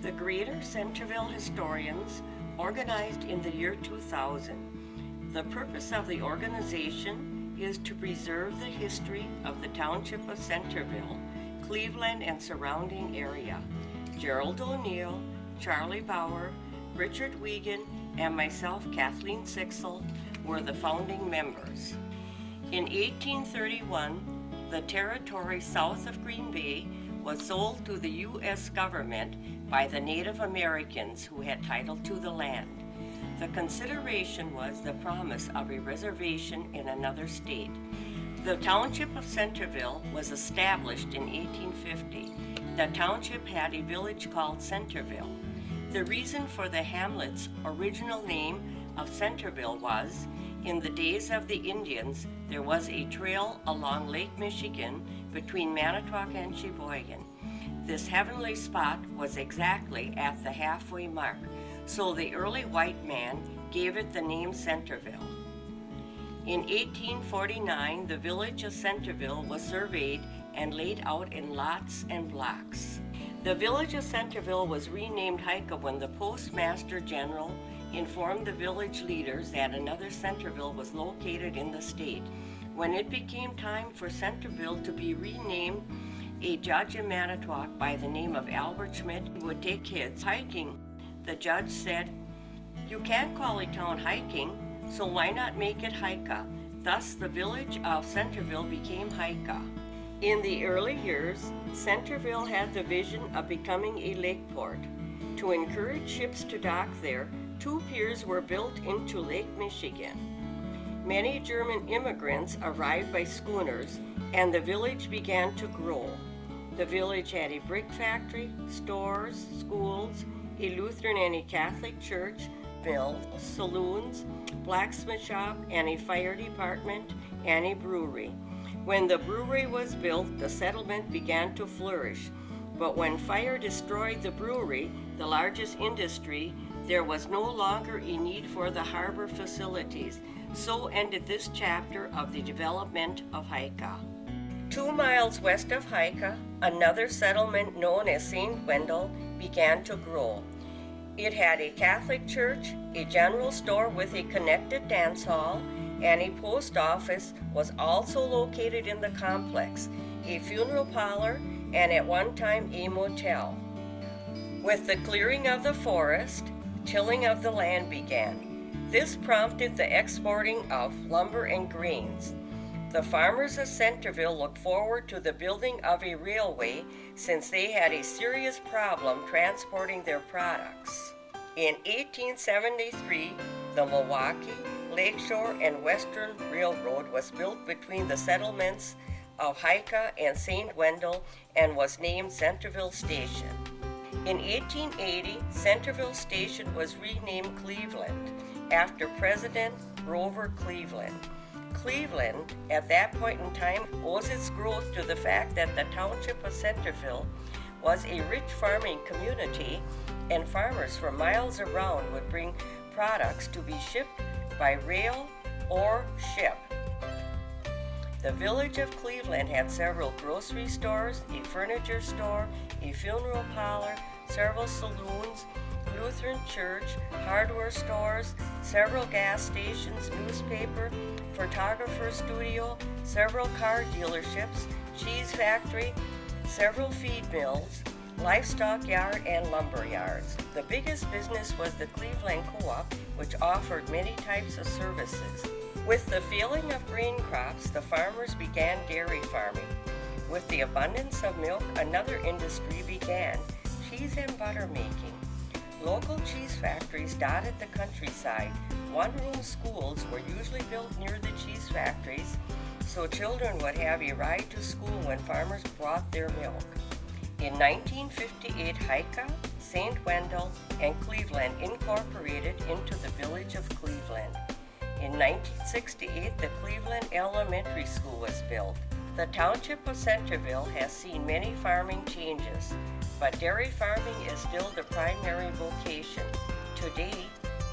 The Greater Centerville Historians organized in the year 2000. The purpose of the organization is to preserve the history of the Township of Centerville, Cleveland and surrounding area. Gerald O'Neill, Charlie Bauer, Richard Wiegand, and myself, Kathleen Sixel, were the founding members. In 1831, the territory south of Green Bay was sold to the U.S. government by the Native Americans who had title to the land. The consideration was the promise of a reservation in another state. The Township of Centerville was established in 1850. The township had a village called Centerville. The reason for the hamlet's original name of Centerville was, in the days of the Indians, there was a trail along Lake Michigan between Manitowoc and Sheboygan. This heavenly spot was exactly at the halfway mark, so the early white man gave it the name Centerville. In 1849, the village of Centerville was surveyed and laid out in lots and blocks. The village of Centerville was renamed Hika when the Postmaster General informed the village leaders that another Centerville was located in the state. When it became time for Centerville to be renamed, a judge in Manitowoc by the name of Albert Schmidt would take kids hiking. The judge said, "You can't call a town hiking, so why not make it Hika?" Thus, the village of Centerville became Hika. In the early years, Centerville had the vision of becoming a lake port. To encourage ships to dock there, 2 piers were built into Lake Michigan. Many German immigrants arrived by schooners, and the village began to grow. The village had a brick factory, stores, schools, a Lutheran and a Catholic church, mills, saloons, blacksmith shop, and a fire department, and a brewery. When the brewery was built, the settlement began to flourish. But when fire destroyed the brewery, the largest industry, there was no longer a need for the harbor facilities. So ended this chapter of the development of Hika. 2 miles west of Hika, another settlement known as St. Wendell began to grow. It had a Catholic church, a general store with a connected dance hall, and a post office was also located in the complex, a funeral parlor, and at one time a motel. With the clearing of the forest, tilling of the land began. This prompted the exporting of lumber and grains. The farmers of Centerville looked forward to the building of a railway since they had a serious problem transporting their products. In 1873, the Milwaukee, Lakeshore, and Western Railroad was built between the settlements of Hika and St. Wendell and was named Centerville Station. In 1880, Centerville Station was renamed Cleveland after President Grover Cleveland. Cleveland, at that point in time, owes its growth to the fact that the Township of Centerville was a rich farming community, and farmers from miles around would bring products to be shipped by rail or ship. The village of Cleveland had several grocery stores, a furniture store, a funeral parlor, several saloons, Lutheran church, hardware stores, several gas stations, newspaper, photographer studio, several car dealerships, cheese factory, several feed mills, livestock yard, and lumber yards. The biggest business was the Cleveland Co-op, which offered many types of services. With the failing of grain crops, the farmers began dairy farming. With the abundance of milk, another industry began, cheese and butter making. Local cheese factories dotted the countryside. One-room schools were usually built near the cheese factories, so children would have a ride to school when farmers brought their milk. In 1958, Hika, St. Wendell, and Cleveland incorporated into the Village of Cleveland. In 1968, the Cleveland Elementary School was built. The Township of Centerville has seen many farming changes, but dairy farming is still the primary vocation. Today,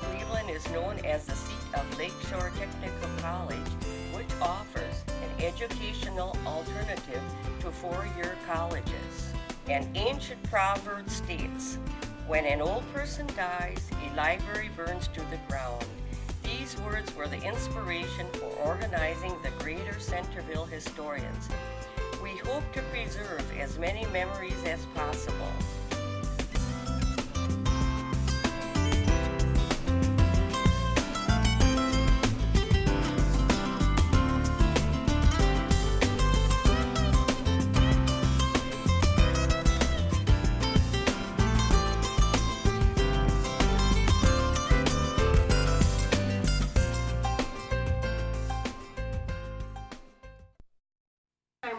Cleveland is known as the seat of Lakeshore Technical College, which offers an educational alternative to four-year colleges. An ancient proverb states, When an old person dies, a library burns to the ground. These words were the inspiration for organizing the Greater Centerville Historians. We hope to preserve as many memories as possible.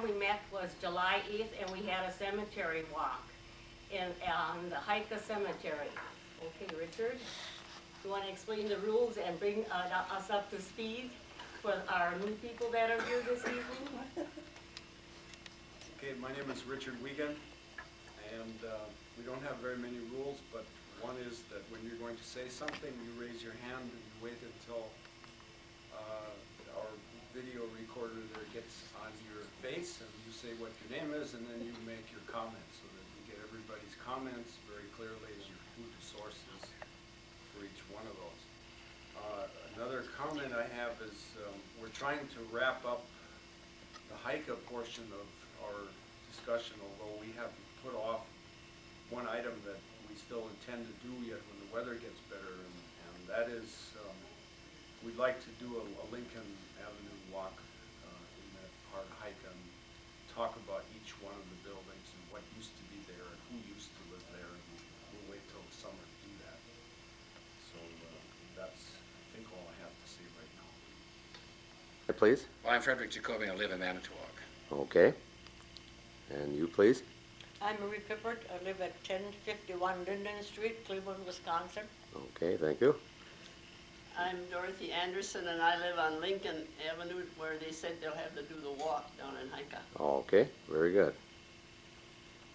We met was July 8th, and we had a cemetery walk on the Hika Cemetery. Okay, Richard, you want to explain the rules and bring us up to speed for our new people that are here this evening? Okay, my name is Richard Wiegand, and we don't have very many rules, but one is that when you're going to say something, you raise your hand and you wait until our video recorder there gets on your face, and you say what your name is, and then you make your comments so that we get everybody's comments very clearly and who the source is for each one of those. Another comment I have is we're trying to wrap up the Hika portion of our discussion, although we have put off one item that we still intend to do yet when the weather gets better, and that is we'd like to do a Lincoln Avenue walk in that part of Hika and talk about each one of the buildings and what used to be there and who used to live there, and we'll wait till the summer to do that. So that's, I think, all I have to say right now. Please. Well, I'm Frederick Jacoby. I live in Manitowoc. Okay. And you, please. I'm Marie Pippert. I live at 1051 Linden Street, Cleveland, Wisconsin. Okay, thank you. I'm Dorothy Anderson, and I live on Lincoln Avenue, where they said they'll have to do the walk down in Hika. Okay, very good.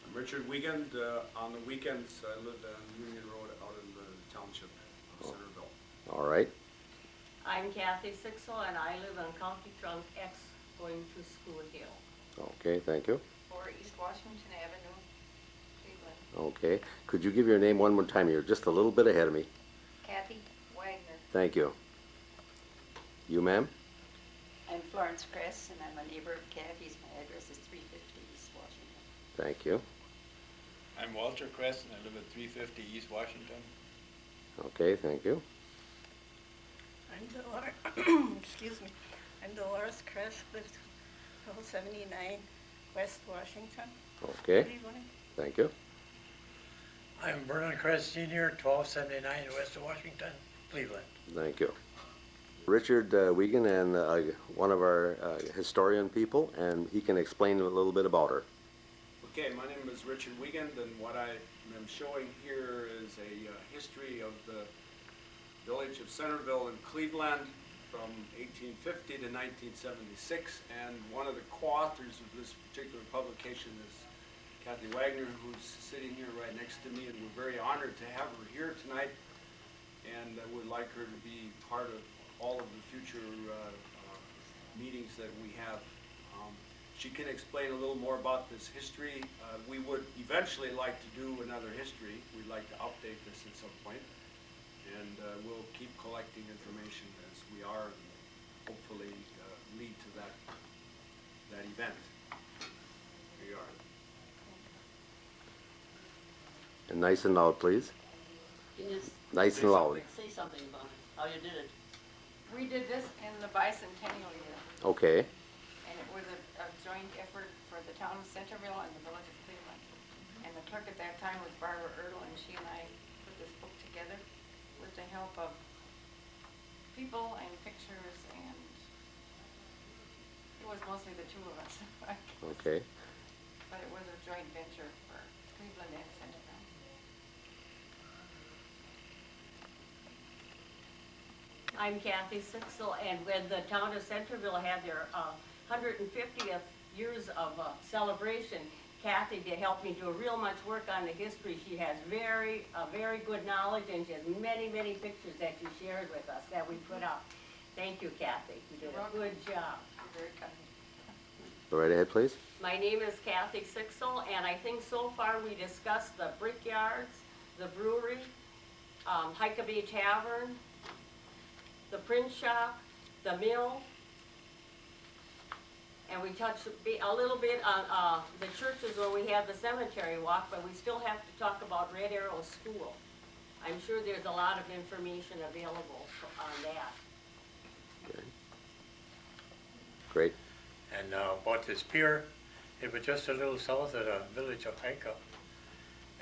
I'm Richard Wiegand. On the weekends, I live on Union Road out in the Township of Centerville. All right. I'm Kathy Sixel, and I live on County Trunk X going to School Hill. Okay, thank you. Or East Washington Avenue, Cleveland. Okay. Could you give your name one more time? You're just a little bit ahead of me. Kathy Wagner. Thank you. You, ma'am? I'm Florence Kress, and I'm a neighbor of Kathy's. My address is 350 East Washington. Thank you. I'm Walter Kress, and I live at 350 East Washington. Okay, thank you. I'm Dolores, excuse me. I'm Dolores Kress, live 1279 West Washington. Okay, Cleveland. thank you. I'm Vernon Kress Sr., 1279 West of Washington, Cleveland. Thank you. Richard Wiegand, and one of our historian people, and he can explain a little bit about her. Okay, my name is Richard Wiegand, and what I am showing here is a history of the Village of Centerville in Cleveland from 1850 to 1976, and one of the co-authors of this particular publication is Kathy Wagner, who's sitting here right next to me, and we're very honored to have her here tonight, and I would like her to be part of all of the future meetings that we have. She can explain a little more about this history. We would eventually like to do another history. We'd like to update this at some point, and we'll keep collecting information as we are, and hopefully lead to that event. Here you are. And nice and loud, please. Can you Nice and loud. say something about it, how you did it? We did this in the bicentennial year, Okay, and it was a joint effort for the town of Centerville and the village of Cleveland. And the clerk at that time was Barbara Erdl, and she and I put this book together with the help of people and pictures, and it was mostly the two of us. okay. But it was a joint venture for Cleveland and Centerville. I'm Kathy Sixel, and when the town of Centerville had their 150th years of celebration, Kathy did help me do real much work on the history. She has very good knowledge, and she has many pictures that she shared with us that we put up. Thank you, Kathy. You did a good job. You're very kind. Go right ahead, please. My name is Kathy Sixel, and I think so far we discussed the brickyards, the brewery, Hika Tavern, the print shop, the mill, and we touched a little bit on the churches where we have the cemetery walk, but we still have to talk about Red Arrow School. I'm sure there's a lot of information available on that. Okay. Great. And about this pier, it was just a little south of the village of Hika.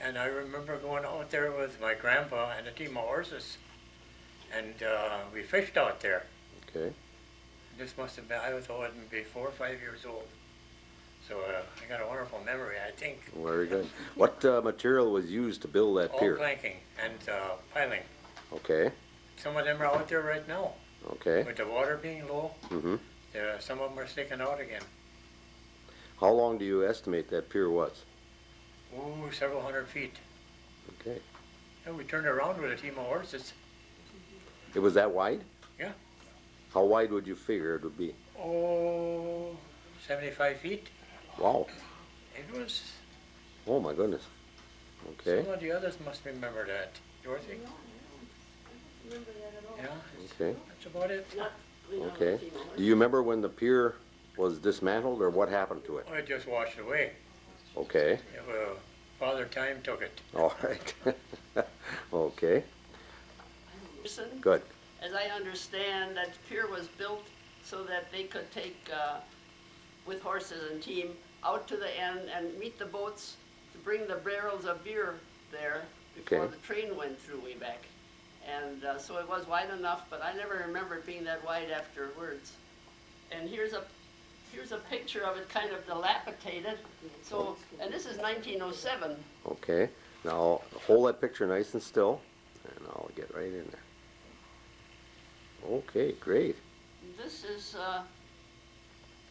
And I remember going out there with my grandpa and a team of horses. And we fished out there. Okay. This must have been, I was maybe 4 or 5 years old. So I got a wonderful memory, I think. Very good. What material was used to build that All pier? planking and piling. Okay. Some of them are out there right now. Okay. With the water being low, Mm-hmm. some of them are sticking out again. How long do you estimate that pier was? Ooh, several hundred feet. Okay. And we turned around with a team of horses. It was that wide? Yeah. How wide would you figure it would be? Oh, 75 feet. Wow. It was, Oh my goodness. Okay. some of the others must remember that. Dorothy? Remember that at all? Yeah, Okay. that's about it. We know Okay. the team of Do you remember when the pier was dismantled or what happened to it? Oh, it just washed away. Okay. Yeah, well, Father Time took it. All right. Okay. Anderson. Good. As I understand, that pier was built so that they could take, with horses and team, out to the end and meet the boats to bring the barrels of beer there before Okay. the train went through way back. And so it was wide enough, but I never remember it being that wide afterwards. And here's a picture of it kind of dilapidated. So, and this is 1907. Okay. Now hold that picture nice and still, and I'll get right in there. Okay, great. This is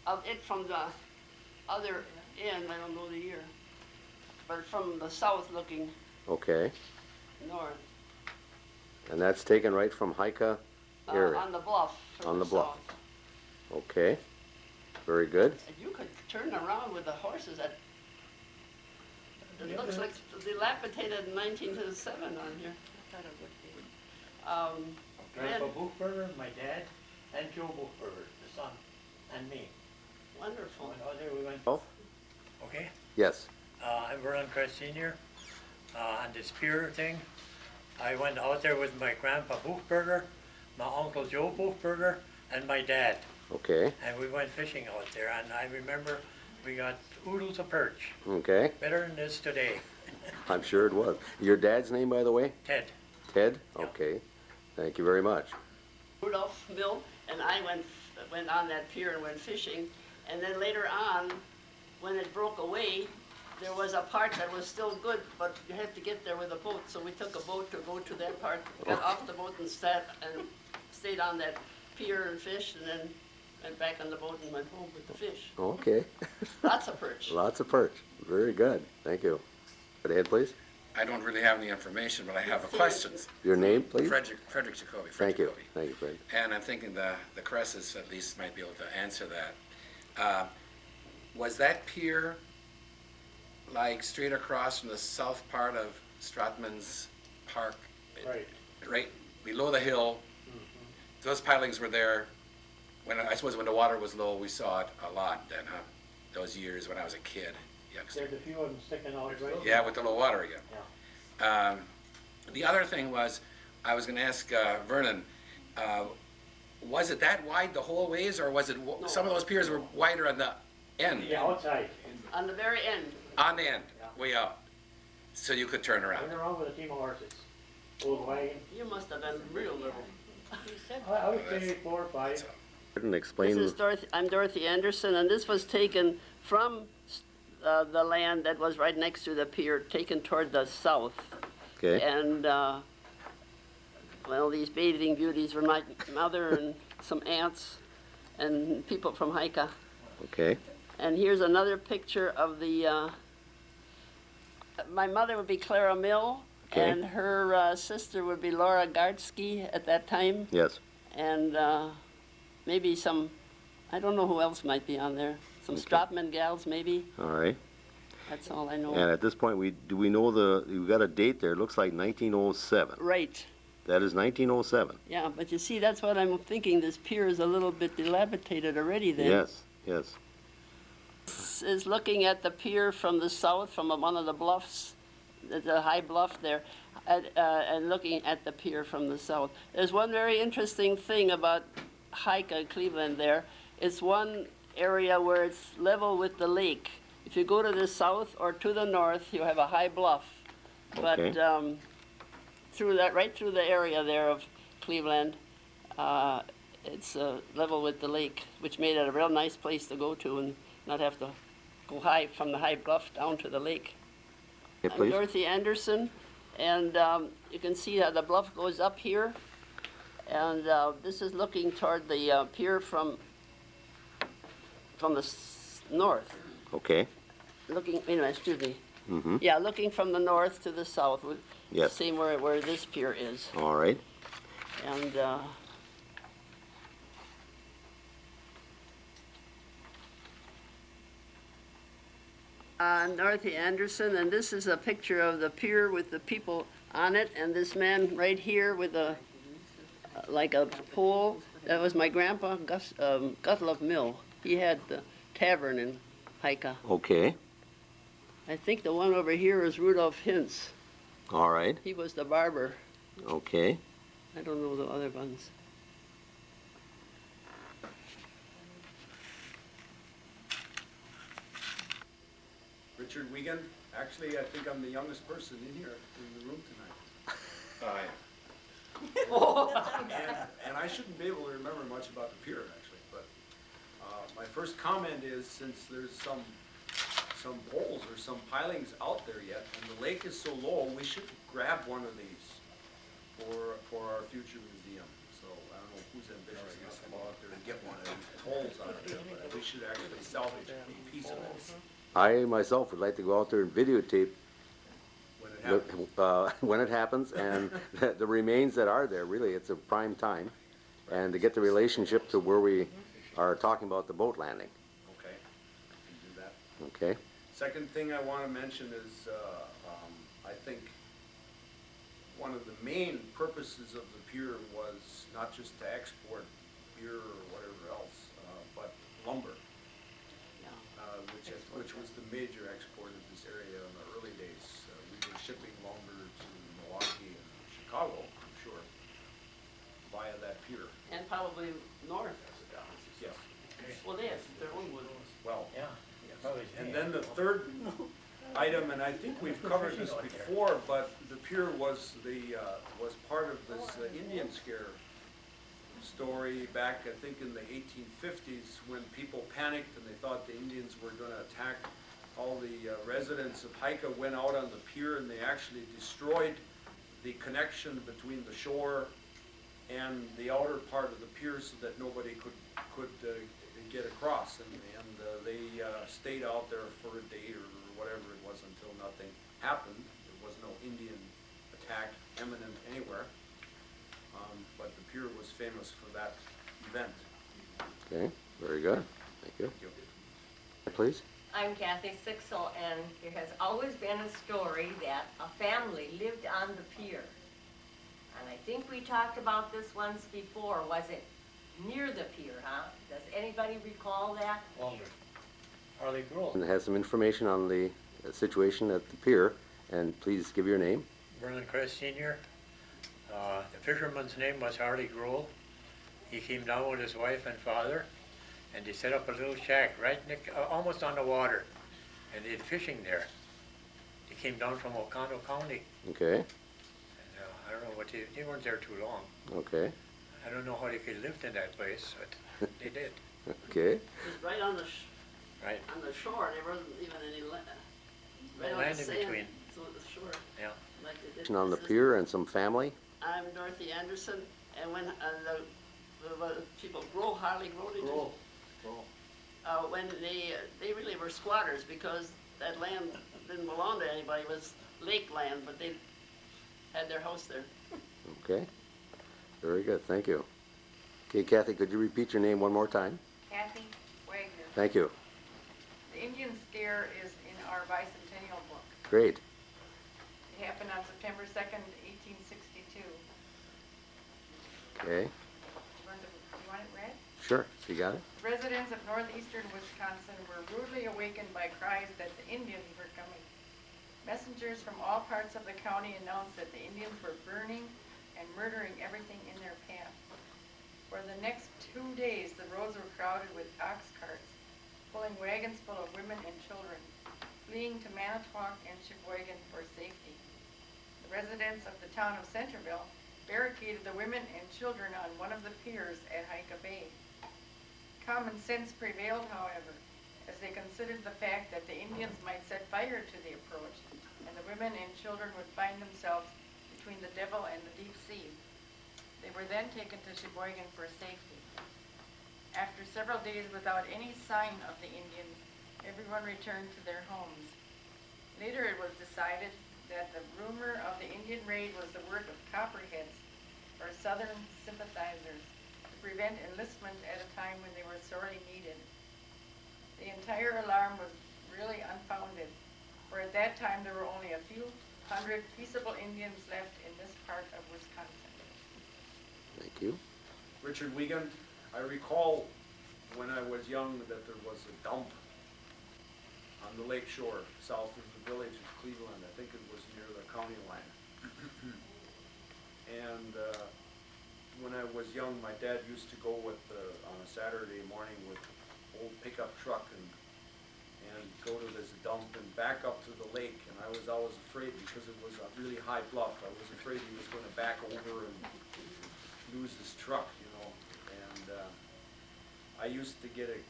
of it from the other end, I don't know the year, but from the south looking Okay. north, And that's taken right from Hika area. on the bluff. from On the bluff. south. Okay. Very good. And you could turn around with the horses at, it looks like dilapidated in 1907 on here. Grandpa And Buchberger, my dad, and Joe Buchberger, the son, and me. wonderful. Went out there, we went. Oh. Okay. Yes. I'm Vernon Kress Senior. On this pier thing, I went out there with my grandpa Buchberger, my uncle Joe Buchberger, and my dad. Okay. And we went fishing out there, and I remember we got oodles of perch. Okay. Better than this today. I'm sure it was. Your dad's name, by the way? Ted. Ted? Yeah. Okay. Thank you very much. Rudolph Mill, and I went on that pier and went fishing. And then later on, when it broke away, there was a part that was still good, but you had to get there with a boat. So we took a boat to go to that part, got off the boat and stayed on that pier and fished, and then went back on the boat and went home with the fish. Okay. Lots of perch. Lots of perch. Very good. Thank you. Go ahead, please. I don't really have any information, but I have a question. Your name, please? Frederick Jacoby. Thank you. Thank you, Fred. And I'm thinking the Kresses at least might be able to answer that. Was that pier like straight across from the south part of Stratman's Park? Right. Right below the hill. Those pilings were there I suppose when the water was low, we saw it a lot then, huh? Those years when I was a kid, youngster. There's a few of them sticking out right. Yeah, with the low water again. Yeah. The other thing was, I was gonna ask Vernon, was it that wide the whole ways, or was it, some of those piers were wider on the end? Yeah, outside. On the very end. On the end, Yeah. way out, so you could turn around. Went around with a team of horses. Old wagon. You must have been real little. I would say 4 or 5. So, And explain. This is I'm Dorothy Anderson, and this was taken from the land that was right next to the pier, taken toward the south. Okay. And, well, these bathing beauties were my mother and some aunts and people from Hika. Okay. And here's another picture of the, my mother would be Clara Mill, Okay. and her sister would be Laura Gardsky at that time, Yes. and maybe some, I don't know who else might be on there, some Okay. Stratman gals maybe. All right. That's all I know. And at this point, do we know you got a date there, it looks like 1907. Right. That is 1907. Yeah, but you see, that's what I'm thinking. This pier is a little bit dilapidated already then. Yes, yes. This is looking at the pier from the south, from one of the bluffs, the high bluff there, and looking at the pier from the south. There's one very interesting thing about Hika, Cleveland there. It's one area where it's level with the lake. If you go to the south or to the north, you have a high bluff. But Okay. right through the area there of Cleveland, it's level with the lake, which made it a real nice place to go to and not have to go high from the high bluff down to the lake. Okay, I'm please. Dorothy Anderson, and you can see how the bluff goes up here. And this is looking toward the pier from the north. Okay. Looking, wait a minute, excuse me. Mm-hmm. Yeah, looking from the north to the south. Yes. Same where this pier is. All right. And Dorothy Anderson, and this is a picture of the pier with the people on it, and this man right here with a like a pole. That was my grandpa, Gutlove Mill. He had the tavern in Hika. Okay. I think the one over here is Rudolph Hintz. All right. He was the barber. Okay. I don't know the other ones. Richard Wiegand, actually, I think I'm the youngest person in here, in the room tonight. And I shouldn't be able to remember much about the pier, actually, but my first comment is, since there's some bowls or some pilings out there yet, and the lake is so low, we should grab one of these for our future museum. So I don't know who's ambitious enough to go out there and get one of these tolls out there, but we should actually salvage a piece of it I myself would like to go out there and videotape when it happens. when it happens, and the remains that are there. Really, it's a prime time, and to get the relationship to where we are talking about the boat landing. Okay, we can do that. Okay. Second thing I want to mention is, I think one of the main purposes of the pier was not just to export beer or whatever else, but lumber, which was the major export of this area in the early days. We were shipping lumber to Milwaukee and Chicago, I'm sure, via that pier. And probably north. Yes. Well, they have their own wood. Well, Yeah. and then the third item, and I think we've covered this before, but the pier was part of this Indian scare story back, I think, in the 1850s, when people panicked and they thought the Indians were going to attack all the residents of Hika. Went out on the pier and they actually destroyed the connection between the shore and the outer part of the pier so that nobody could get across, and they stayed out there for a day or whatever it was until nothing happened. There was no Indian attack imminent anywhere, but the pier was famous for that event. Okay. Very good. Thank you. Thank you. Please. I'm Kathy Sixel, and there has always been a story that a family lived on the pier. And I think we talked about this once before. Was it near the pier, huh? Does anybody recall that? Walter. Harley Gruel. And has some information on the situation at the pier, and please give your name. Vernon Kress Sr. The fisherman's name was Harley Gruel. He came down with his wife and father, and they set up a little shack right almost on the water, and they had fishing there. They came down from Oconto County, Okay. and I don't know what they weren't there too long. Okay. I don't know how they could live in that place, but they did. Okay. It was right on the Right. on the shore. There wasn't even any land. No on land the in sand, between. so the shore. Yeah. Like they did. On the This is- pier and some family. I'm Dorothy Anderson, and when the people Harley Grow, did you? When they really were squatters, because that land didn't belong to anybody. It was lake land, but they had their house there. Okay. Very good. Thank you. Okay, Kathy, could you repeat your name one more time? Kathy Wagner. Thank you. The Indian scare is in our bicentennial book. Great. It happened on September 2nd, 1862. Okay. You want it read? Sure. You got it? Residents of northeastern Wisconsin were rudely awakened by cries that the Indians were coming. Messengers from all parts of the county announced that the Indians were burning and murdering everything in their path. For the next 2 days, the roads were crowded with ox carts, pulling wagons full of women and children, fleeing to Manitowoc and Sheboygan for safety. The residents of the town of Centerville barricaded the women and children on one of the piers at Hika Bay. Common sense prevailed, however, as they considered the fact that the Indians might set fire to the approach, and the women and children would find themselves between the devil and the deep sea. They were then taken to Sheboygan for safety. After several days without any sign of the Indians, everyone returned to their homes. Later it was decided that the rumor of the Indian raid was the work of copperheads, or Southern sympathizers, to prevent enlistment at a time when they were sorely needed. The entire alarm was really unfounded, for at that time there were only a few hundred peaceable Indians left in this part of Wisconsin. Thank you. Richard Wiegand, I recall when I was young that there was a dump on the lake shore south of the village of Cleveland. I think it was near the county line. And when I was young, my dad used to go with on a Saturday morning with an old pickup truck and go to this dump and back up to the lake. And I was always afraid because it was a really high bluff. I was afraid he was going to back over and lose his truck, you know. And I used to get a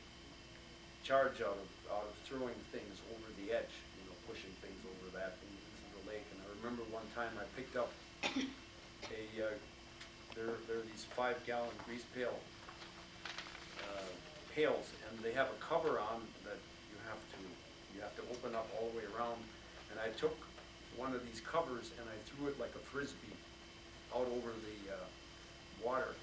charge out of throwing things over the edge, you know, pushing things over that and into the lake. And I remember one time I picked up there are these 5-gallon grease pails, and they have a cover on that you have to open up all the way around. And I took one of these covers and I threw it like a frisbee out over the water.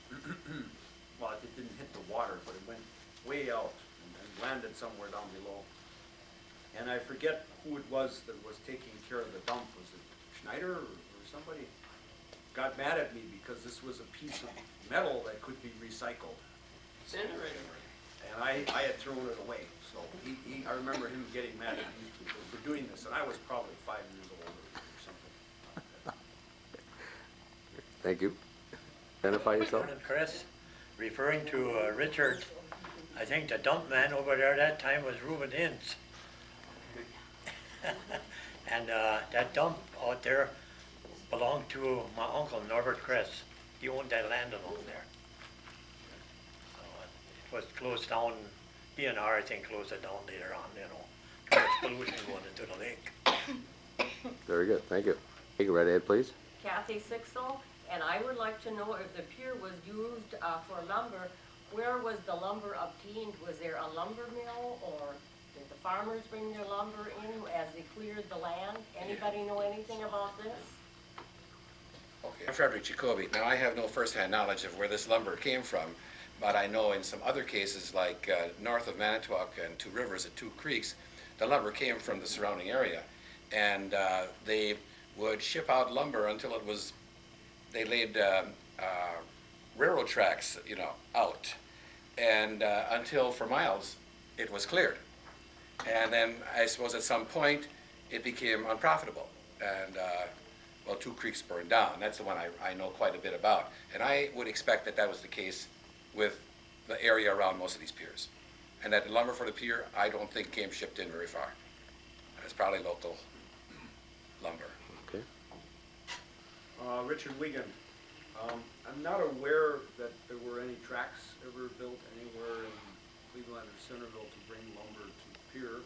Well, it didn't hit the water, but it went way out and landed somewhere down below. And I forget who it was that was taking care of the dump. Was it Schneider or somebody? Got mad at me because this was a piece of metal that could be recycled. Incinerator. And I had thrown it away. So I remember him getting mad at me for doing this, and I was probably 5 years old or something. Thank you. Identify yourself. Morning, Kress. Referring to Richard, I think the dump man over there that time was Reuben Ince. And that dump out there belonged to my uncle, Norbert Kress. He owned that land along there. So it was closed down. DNR, I think, closed it down later on, you know. Too much pollution going into the lake. Very good. Thank you. Take a red head, please. Kathy Sixel, and I would like to know if the pier was used for lumber, where was the lumber obtained? Was there a lumber mill, or did the farmers bring their lumber in as they cleared the land? Anybody know anything about this? Okay, I'm Frederick Jacoby. Now, I have no firsthand knowledge of where this lumber came from, but I know in some other cases, like north of Manitowoc and Two Rivers at Two Creeks, the lumber came from the surrounding area. And they would ship out lumber until it was, they laid railroad tracks, you know, out. And until for miles, it was cleared. And then I suppose at some point, it became unprofitable. And well, Two Creeks burned down. That's the one I know quite a bit about. And I would expect that that was the case with the area around most of these piers. And that the lumber for the pier, I don't think came shipped in very far. It's probably local lumber. Okay. Richard Wiegand, I'm not aware that there were any tracks ever built anywhere in Cleveland or Centerville to bring lumber to the pier.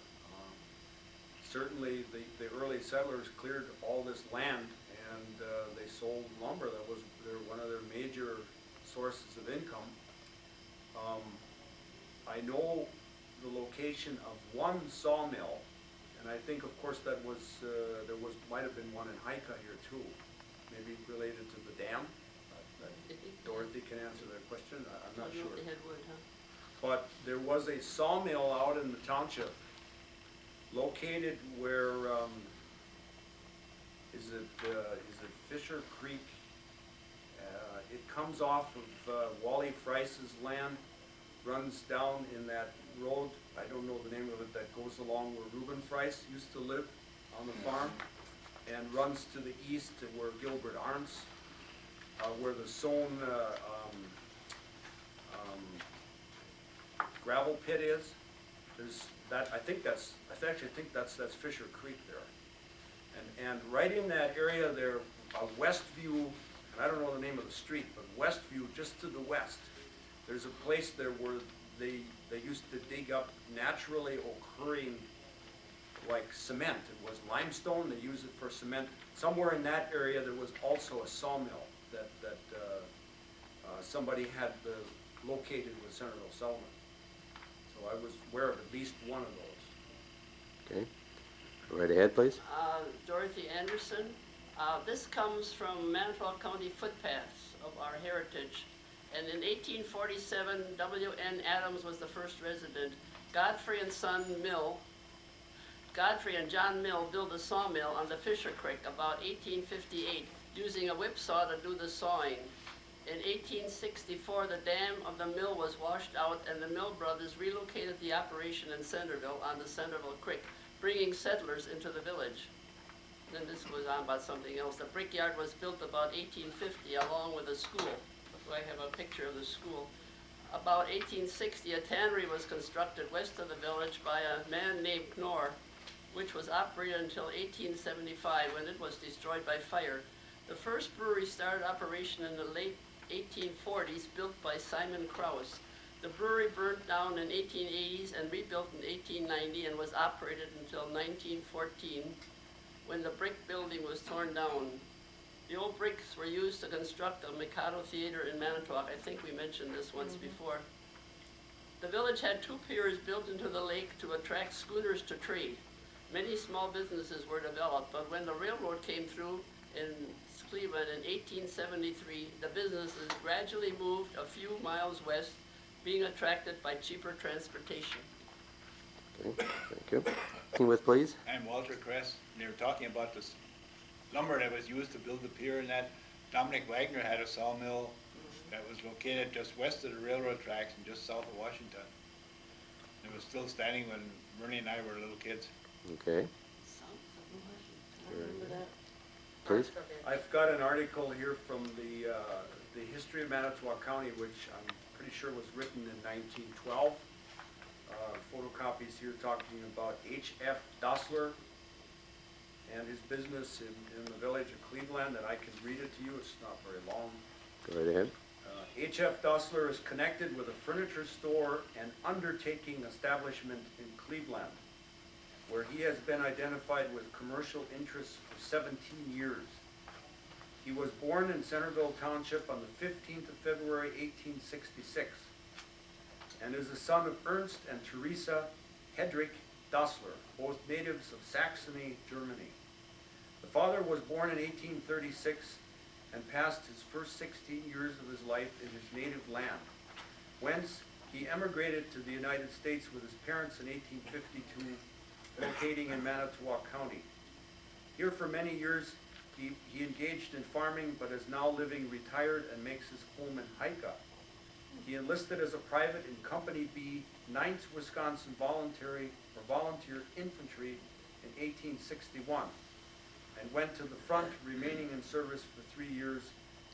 Certainly the early settlers cleared all this land and they sold lumber. That was one of their major sources of income. I know the location of one sawmill, and I think, of course, that was might have been one in Hika here too, maybe related to the dam. Dorothy can answer that question. I'm not sure. They had wood, huh? But there was a sawmill out in the township located where, is it Fisher Creek? It comes off of Wally Frice's land, runs down in that road, I don't know the name of it, that goes along where Reuben Frice used to live on the farm, and runs to the east to where Gilbert Arndt's, where the Soane gravel pit is. There's that, I actually think that's Fisher Creek there. And right in that area there, Westview, and I don't know the name of the street, but Westview, just to the west, there's a place there where they used to dig up naturally occurring like cement. It was limestone, they used it for cement. Somewhere in that area there was also a sawmill that somebody had located with Centerville Settlement. So I was aware of at least one of those. Okay. Go right ahead, please. Dorothy Anderson. This comes from Manitowoc County Footpaths of our heritage. And in 1847, W.N. Adams was the first resident. Godfrey and John Mill built a sawmill on the Fisher Creek about 1858, using a whipsaw to do the sawing. In 1864, the dam of the mill was washed out and the Mill brothers relocated the operation in Centerville on the Centerville Creek, bringing settlers into the village. Then this goes on about something else. The brickyard was built about 1850 along with a school. So I have a picture of the school. About 1860, a tannery was constructed west of the village by a man named Knorr, which was operated until 1875 when it was destroyed by fire. The first brewery started operation in the late 1840s, built by Simon Krause. The brewery burnt down in 1880s and rebuilt in 1890 and was operated until 1914 when the brick building was torn down. The old bricks were used to construct the Mikado Theater in Manitowoc. I think we mentioned this once before. The village had 2 piers built into the lake to attract schooners to trade. Many small businesses were developed, but when the railroad came through in Cleveland in 1873, the businesses gradually moved a few miles west, being attracted by cheaper transportation. Okay, thank you. Continue with, please. I'm Walter Kress, and they were talking about this lumber that was used to build the pier, and that Dominic Wagner had a sawmill that was located just west of the railroad tracks and just south of Washington. It was still standing when Bernie and I were little kids. Okay. Please. I've got an article here from the History of Manitowoc County, which I'm pretty sure was written in 1912. Photocopies here talking about H.F. Dossler and his business in the village of Cleveland, and I can read it to you. It's not very long. Go right ahead. H.F. Dossler is connected with a furniture store and undertaking establishment in Cleveland, where he has been identified with commercial interests for 17 years. He was born in Centerville Township on the 15th of February, 1866, and is the son of Ernst and Teresa Hedrick Dossler, both natives of Saxony, Germany. The father was born in 1836 and passed his first 16 years of his life in his native land, whence he emigrated to the United States with his parents in 1852, locating in Manitowoc County. Here for many years, he engaged in farming, but is now living retired and makes his home in Hika. He enlisted as a private in Company B, 9th Wisconsin Volunteer Infantry in 1861, and went to the front, remaining in service for 3 years,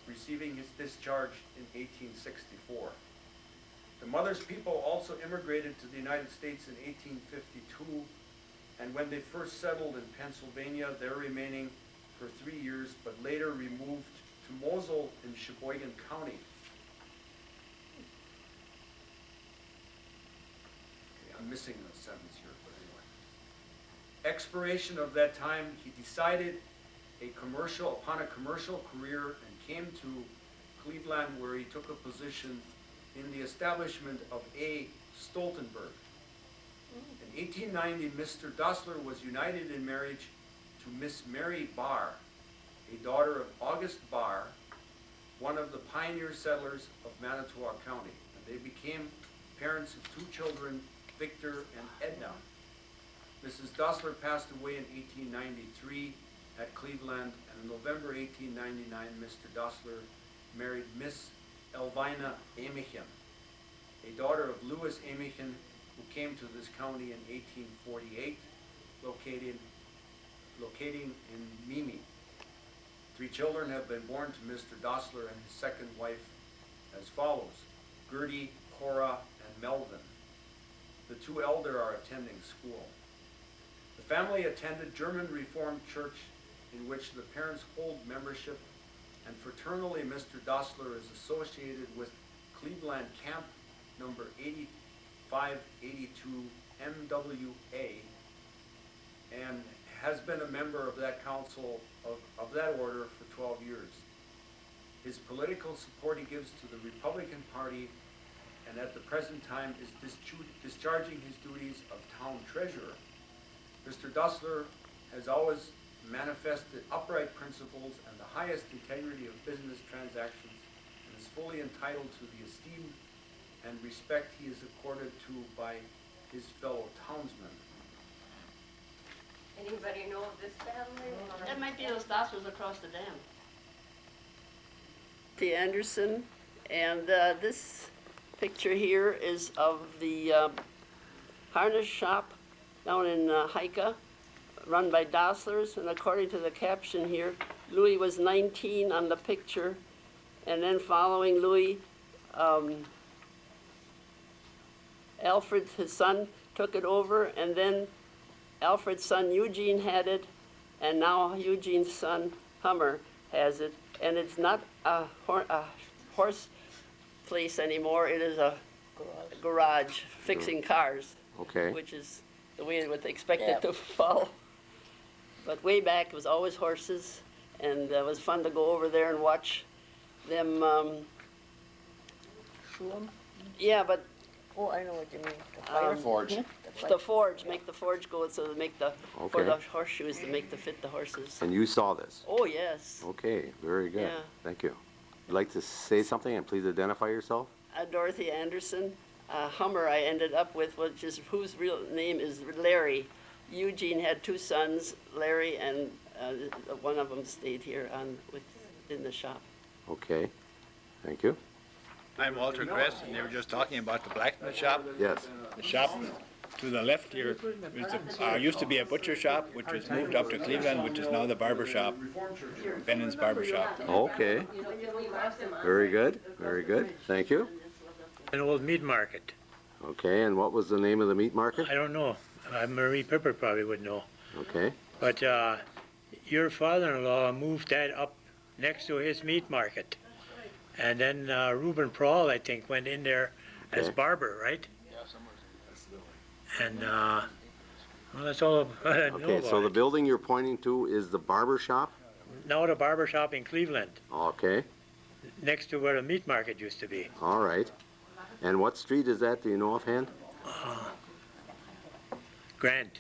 receiving his discharge in 1864. The mother's people also immigrated to the United States in 1852, and when they first settled in Pennsylvania, there remaining for 3 years, but later removed to Mosel in Sheboygan County. Okay, I'm missing a sentence here, but anyway. Expiration of that time, he decided upon a commercial career and came to Cleveland, where he took a position in the establishment of A. Stoltenberg. In 1890, Mr. Dossler was united in marriage to Miss Mary Barr, a daughter of August Barr, one of the pioneer settlers of Manitowoc County. And they became parents of 2 children, Victor and Edna. Mrs. Dossler passed away in 1893 at Cleveland, and in November 1899, Mr. Dossler married Miss Elvina Amichen, a daughter of Louis Amichen, who came to this county in 1848, locating in Mimi. 3 children have been born to Mr. Dossler and his second wife as follows: Gertie, Cora, and Melvin. The 2 elder are attending school. The family attended German Reformed Church, in which the parents hold membership, and fraternally Mr. Dossler is associated with Cleveland Camp number 8582 MWA, and has been a member of that council of that order for 12 years. His political support he gives to the Republican Party, and at the present time is discharging his duties of town treasurer. Mr. Dossler has always manifested upright principles and the highest integrity of business transactions, and is fully entitled to the esteem and respect he is accorded to by his fellow townsmen. Anybody know of this family? or- That might be those Dosslers across the dam. Dorothy Anderson, and this picture here is of the harness shop down in Hika, run by Dosslers, and according to the caption here, Louis was 19 on the picture, and then following Louis, Alfred, his son, took it over, and then Alfred's son Eugene had it, and now Eugene's son Hummer has it, and it's not a horse place anymore, it is a garage fixing cars, Okay. which is the way it would expect it to follow. But way back, it was always horses, and it was fun to go over there and watch them. Shoe 'em? Yeah, but Oh, I know what you mean. The fire. Forge. the forge, make the forge go so to make the, for Okay. the horseshoes to make the fit the horses. And you saw this? Oh, yes. Okay, very good. Yeah. Thank you. You'd like to say something, and please identify yourself? Dorothy Anderson. Hummer I ended up with, which is whose real name is Larry. Eugene had 2 sons, Larry, and one of them stayed here in the shop. Okay, thank you. I'm Walter Kress, and they were just talking about the blacksmith shop. Yes, The shop to the left here used to be a butcher shop, which was moved up to Cleveland, which is now the barber shop, Bennon's Barber Shop. okay. Very good, very good. Thank you. An old meat market. Okay, and what was the name of the meat market? I don't know. Marie Pepper probably would know. Okay, But your father-in-law moved that up next to his meat market. And then Reuben Prawl, I think, went in there as Okay. barber, right? And, well, that's all I know okay, so the about it. building you're pointing to is the barber shop? Now the barber shop in Cleveland, Okay, next to where the meat market used to be. all right. And what street is that, do you know offhand? Grant.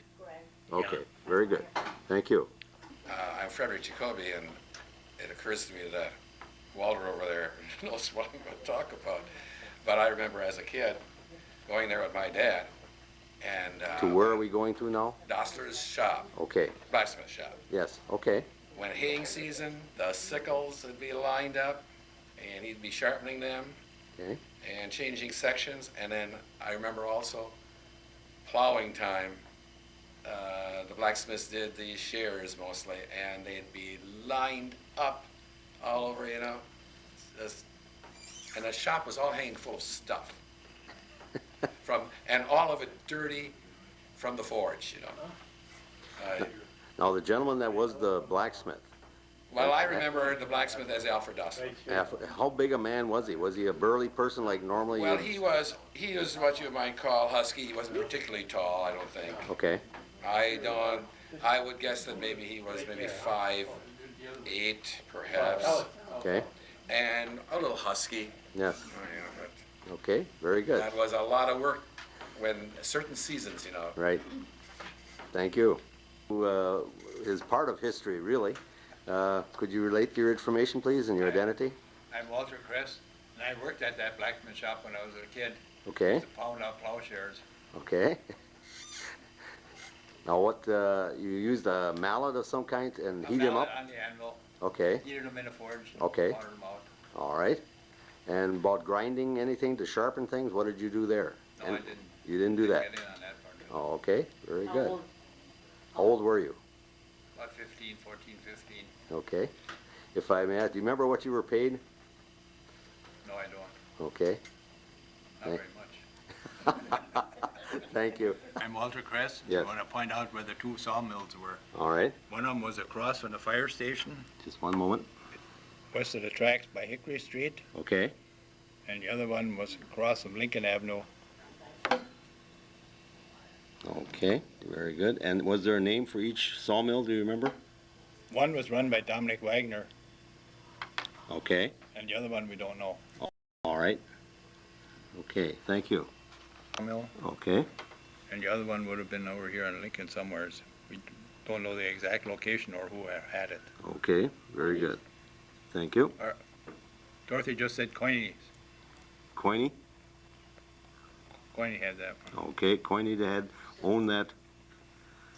Okay, very good. Thank you. I'm Frederick Jacoby, and it occurs to me that Walter over there knows what I'm going to talk about. But I remember as a kid going there with my dad, and To where are we going to now? Dossler's shop, Okay, blacksmith shop. yes, okay, When haying season, the sickles would be lined up, and he'd be sharpening them okay, and changing sections. And then I remember also plowing time. The blacksmiths did the shears mostly, and they'd be lined up all over, you know. And the shop was all hanging full of stuff, and all of it dirty from the forge, you know. Now, the gentleman that was the blacksmith, Well, I remember the blacksmith as Alfred Dossler. how big a man was he? Was he a burly person like normally? Well, you'd- he was what you might call husky. He wasn't particularly tall, I don't think. Okay, I would guess that maybe he was maybe 5'8", perhaps, okay, and a little husky. yes, You know, but okay, very good, that was a lot of work when certain seasons, you know. right. Thank you. Who is part of history, really. Could you relate your information, please, and your identity? I'm Walter Kress, and I worked at that blacksmith shop when I was a kid. Okay, To pound out plowshares. okay. Now what, you used a mallet of some kind and heat them up? On the anvil, Okay, heated them in a forge. and Okay. watered them out. all right. And about grinding anything to sharpen things, what did you do there? No, And I didn't. You didn't do that? Get in on that part. Oh, okay, very How good. old- How old were you? About 15, 14, 15. Okay. If I may ask, do you remember what you were paid? No, I don't. Okay, Not Thank- very much. thank you. I'm Walter Kress. Yes. I want to point out where the two sawmills were. All right, One of them was across from the fire station, just one moment. west of the tracks by Hickory Street, Okay, and the other one was across from Lincoln Avenue. okay, very good. And was there a name for each sawmill, do you remember? One was run by Dominic Wagner, Okay, and the other one we don't know. all right. Okay, thank you. Sawmill, Okay, and the other one would have been over here on Lincoln somewheres. We don't know the exact location or who had it. okay, very good. Thank you. Dorothy just said Coiney Coiny? had that one. Okay, Coiny had owned that.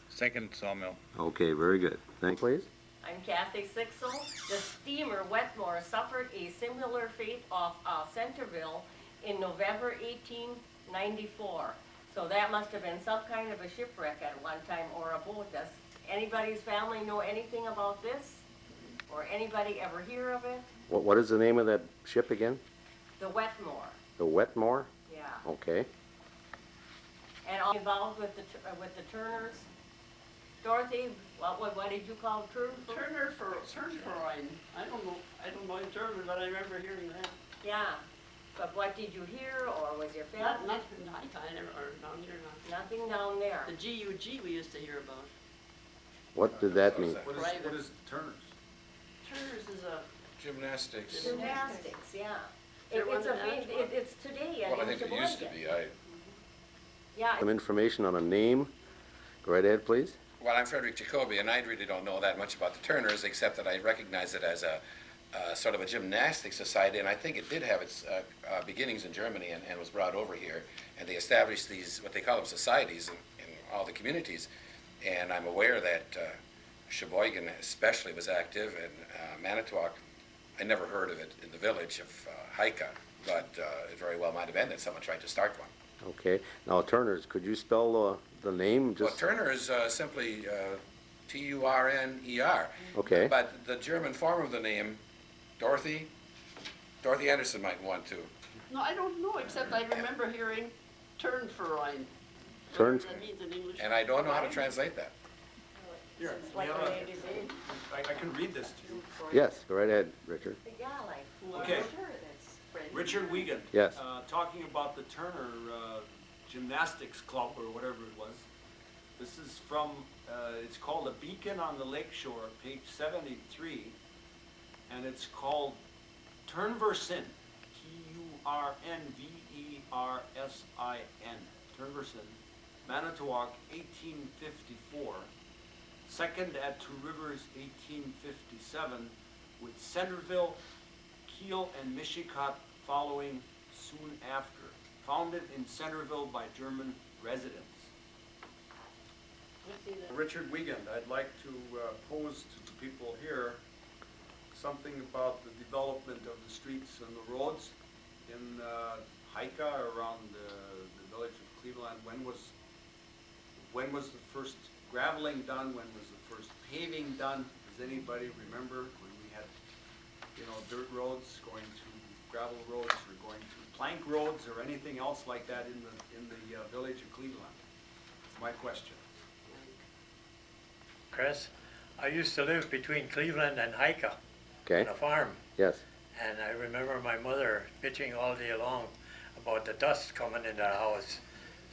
Second sawmill. Okay, very good. Thank you, please. I'm Kathy Sixel. The steamer Wetmore suffered a similar fate off Centerville in November 1894. So that must have been some kind of a shipwreck at one time or a boat. Does anybody's family know anything about this? Or anybody ever hear of it? What is the name of that ship again? The Wetmore, The Wetmore? yeah. Okay, And all involved with the Turners. Dorothy, what did you call Turner? Turnforoin. I don't know in German, but I remember hearing that. Yeah. But what did you hear, or was your family? Nothing in Hika, or down here, nothing. Nothing down there. The GUG we used to hear about. what did that mean? What is Turner's? Turner's is a, Gymnastics. Gymnastics, yeah. There It's was an Manitowoc? it's today Well, I in think it used to Sheboygan. be. I Yeah, Some information on a name? Go right ahead, please. Well, I'm Frederick Jacoby, and I really don't know that much about the Turners, except that I recognize it as a sort of a gymnastic society, and I think it did have its beginnings in Germany and was brought over here, and they established these, what they call them, societies in all the communities. And I'm aware that Sheboygan especially was active, and Manitowoc, I never heard of it in the village of Hika, but it very well might have been that someone tried to start one. Okay, now Turner's, could you spell the name? Well, Just Turner is simply Turner. Okay. But the German form of the name, Dorothy Anderson might want to. no, I don't know, except I remember hearing Turnforoin. Turn- Whatever that means in English. And I don't know how to translate that. Here, it's we like have the a- ABC. I can read this to you. Yes, go right ahead, Richard. Yeah, like. Okay. Richard Wiegand. Yes. Talking about the Turner Gymnastics Club, or whatever it was. This is from, it's called A Beacon on the Lakeshore, page 73. And it's called Turnversin, Turnversin, Turnversin, Manitowoc, 1854. Second at Two Rivers, 1857, with Centerville, Kiel, and Michigan following soon after. Founded in Centerville by German residents. Richard Wiegand, I'd like to pose to the people here something about the development of the streets and the roads in Hika, around the village of Cleveland. When was the first graveling done? When was the first paving done? Does anybody remember when we had, dirt roads going to gravel roads, or going to plank roads, or anything else like that in the village of Cleveland? That's my question. Kress, I used to live between Cleveland and Hika Okay, on a farm. yes. And I remember my mother bitching all day long about the dust coming in the house.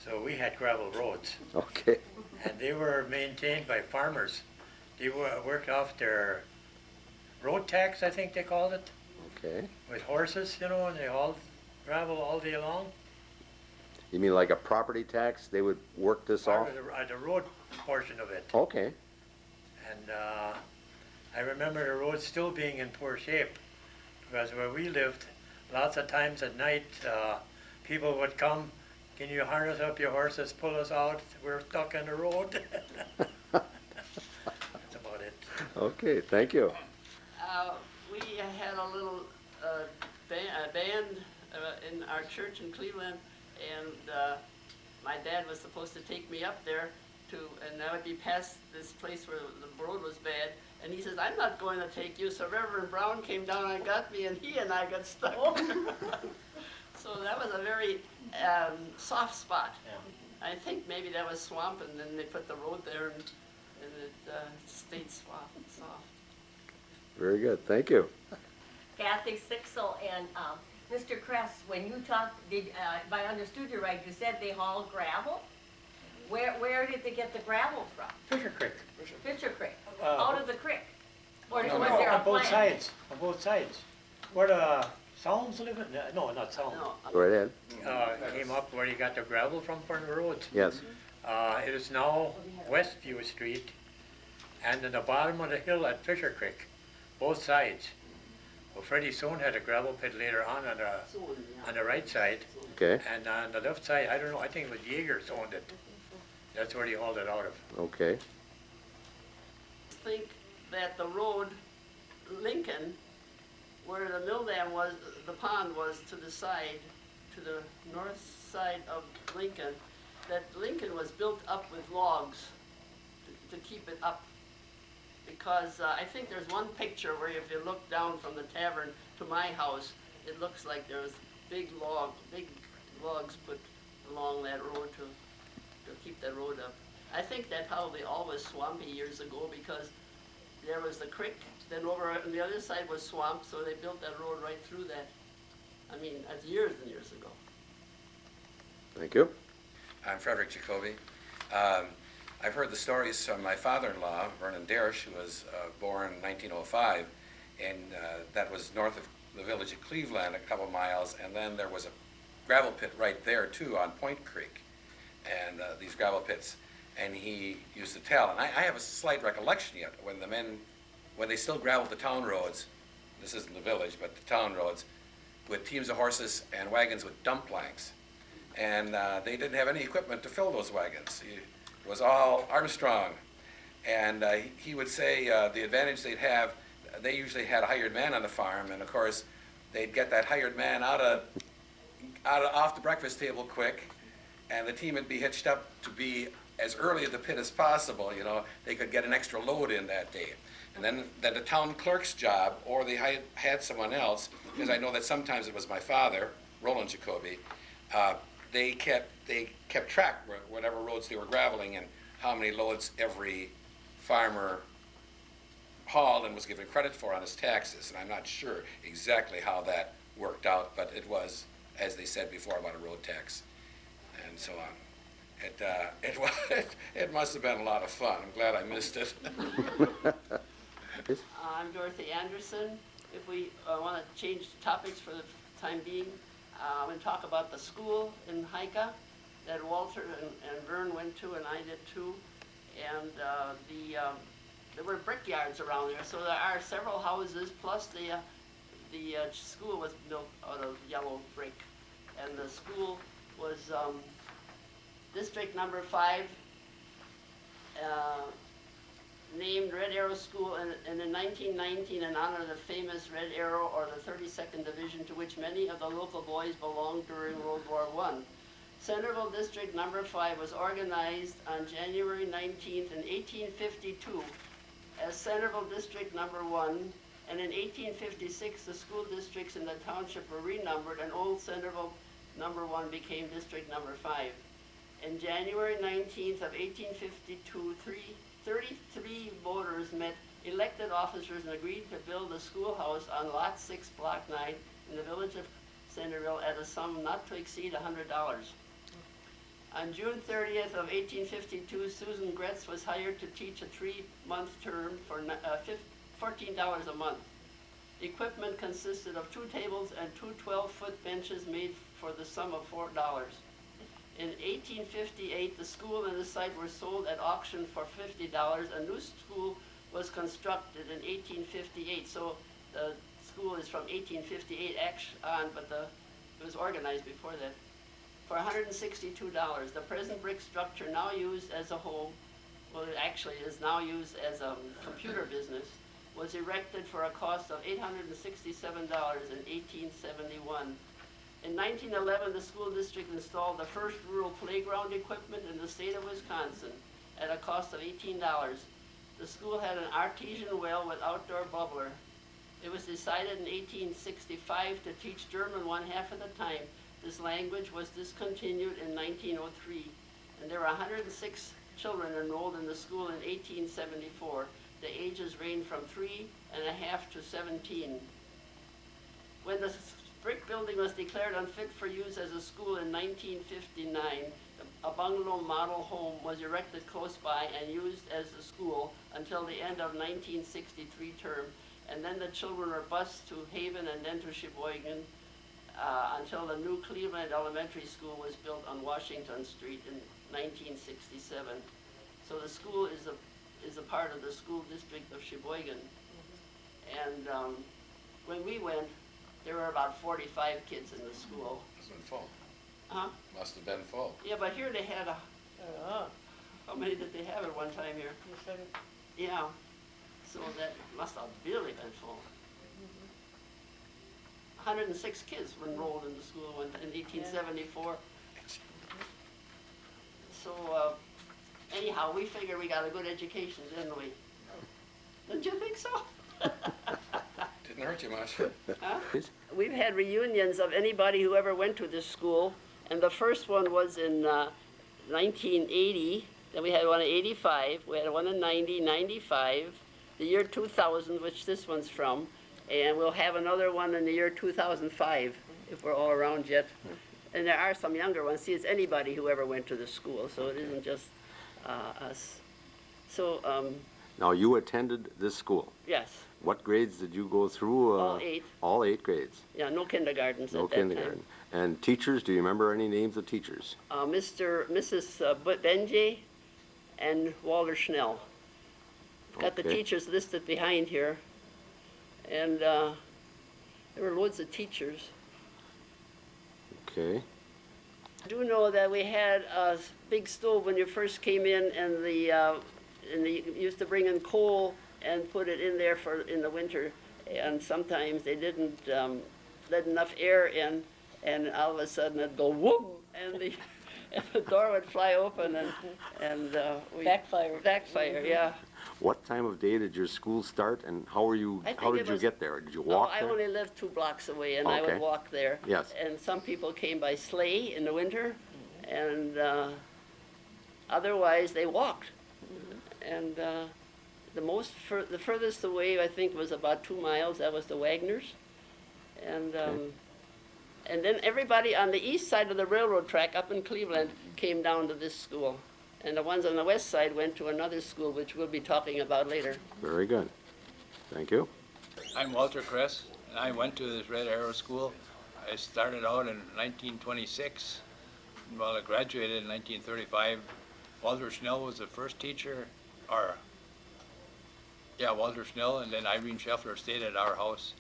So we had gravel roads, Okay, and they were maintained by farmers. They worked off their road tax, I think they called it, okay. with horses, and they hauled gravel all day long. You mean like a property tax? They would work this off? Part of the road portion of it. Okay, And I remember the roads still being in poor shape, because where we lived, lots of times at night, people would come, can you harness up your horses, pull us out? We're stuck in the road. That's about it. Okay, thank you. We had a little band in our church in Cleveland, and my dad was supposed to take me up there and I would be past this place where the road was bad, and he says, I'm not going to take you, so Reverend Brown came down and got me, and he and I got stuck. So that was a very soft spot. Yeah. I think maybe that was swamp, and then they put the road there, and it stayed soft. Very good, thank you. Kathy Sixel and Mr. Kress, when you talked, if I understood you right, you said they hauled gravel? Where did they get the gravel from? Fisher Creek. Fisher Creek, out of the creek? Or No, was there a on both plan? sides, on both sides. Where the Sounds live in, no, not Sounds. No, Go right ahead. Came up where you got the gravel from the roads. Yes, It is now Westview Street and in the bottom of the hill at Fisher Creek, both sides. Well, Freddie Sohn had a gravel pit later on the right side, okay, and on the left side, I don't know, I think it was Jaeger's owned it. That's where he hauled it out of. okay. think that the road, Lincoln, where the mill dam was, the pond was to the side, to the north side of Lincoln, that Lincoln was built up with logs to keep it up. Because I think there's one picture where if you look down from the tavern to my house, it looks like there's big logs put along that road to keep that road up. I think that probably all was swampy years ago because there was the creek, then over on the other side was swamp, so they built that road right through that. I mean, that's years and years ago. Thank you. I'm Frederick Jacoby. I've heard the stories from my father-in-law, Vernon Darish, who was born in 1905, and that was north of the village of Cleveland, a couple miles, and then there was a gravel pit right there too on Point Creek, and these gravel pits, and he used to tell, and I have a slight recollection yet, when they still graveled the town roads, this isn't the village, but the town roads, with teams of horses and wagons with dump planks, and they didn't have any equipment to fill those wagons. It was all Armstrong, and he would say the advantage they'd have, they usually had a hired man on the farm, and of course they'd get that hired man off the breakfast table quick, and the team would be hitched up to be as early at the pit as possible. You know, they could get an extra load in that day, and then the town clerk's job, or they had someone else, because I know that sometimes it was my father, Roland Jacoby. They kept track whatever roads they were graveling and how many loads every farmer hauled and was given credit for on his taxes. And I'm not sure exactly how that worked out, but it was, as they said before, about a road tax and so on. It must have been a lot of fun. I'm glad I missed it. I'm Dorothy Anderson. If we want to change topics for the time being, I'm going to talk about the school in Hika that Walter and Vern went to, and I did too. And there were brickyards around there, so there are several houses, plus the school was built out of yellow brick. And the school was District Number 5, named Red Arrow School in 1919 in honor of the famous Red Arrow, or the 32nd Division, to which many of the local boys belonged during World War I. Centerville District Number 5 was organized on January 19th in 1852 as Centerville District Number 1, and in 1856 the school districts in the township were renumbered, and Old Centerville Number 1 became District Number 5. In January 19th of 1852, 33 voters met elected officers and agreed to build a schoolhouse on Lot 6, Block 9 in the village of Centerville at a sum not to exceed $100. On June 30th of 1852, Susan Gretz was hired to teach a 3-month term for $14 a month. Equipment consisted of 2 tables and 2 12-foot benches made for the sum of $4. In 1858, the school and the site were sold at auction for $50. A new school was constructed in 1858. So the school is from 1858 on, but it was organized before that. for $162. The present brick structure now used as a home, well, it actually is now used as a computer business, was erected for a cost of $867 in 1871. In 1911, the school district installed the first rural playground equipment in the state of Wisconsin at a cost of $18. The school had an artesian well with outdoor bubbler. It was decided in 1865 to teach German one half of the time. This language was discontinued in 1903, and there were 106 children enrolled in the school in 1874. The ages range from 3.5 to 17. When the brick building was declared unfit for use as a school in 1959, a bungalow model home was erected close by and used as a school until the end of 1963 term, and then the children were bused to Haven and then to Sheboygan until the new Cleveland Elementary School was built on Washington Street in 1967. So the school is a part of the school district of Sheboygan. And when we went, there were about 45 kids in the school. Must have been full. Huh? Must have been full. Yeah, but here they had how many did they have at one time here? Yeah, so that must have really been full. 106 kids were enrolled in the school in 1874. So anyhow, we figured we got a good education, didn't we? Didn't you think so? Didn't hurt you much. Huh? We've had reunions of anybody who ever went to this school, and the first one was in 1980, then we had one in 85, we had one in 90, 95, the year 2000, which this one's from, and we'll have another one in the year 2005, if we're all around yet. And there are some younger ones. See, it's anybody who ever went to the school, so it isn't just us. So, Now, you attended this school. yes, What grades did you go through? all 8. All 8 grades. Yeah, no kindergartens No at that kindergarten. time. And teachers, do you remember any names of teachers? Mrs. Benjay and Walter Schnell. Got the Okay. teachers listed behind here. And there were loads of teachers. Okay. I do know that we had a big stove when you first came in, and they used to bring in coal and put it in there in the winter. And sometimes they didn't let enough air in, and all of a sudden it'd go whoop, and the door would fly open, and we Backfire. Backfire, yeah. What time of day did your school start, and how did you get there? Did you walk I there? only lived 2 blocks away, and I Okay. would walk there. Yes. And some people came by sleigh in the winter, and otherwise they walked. And the furthest away, I think, was about 2 miles. That was the Wagners. And then everybody on the east side of the railroad track up in Cleveland came down to this school. And the ones on the west side went to another school, which we'll be talking about later. Very good. Thank you. I'm Walter Kress, and I went to this Red Arrow School. I started out in 1926. Well, I graduated in 1935. Walter Schnell was the first teacher, Walter Schnell, and then Irene Scheffler stayed at our house.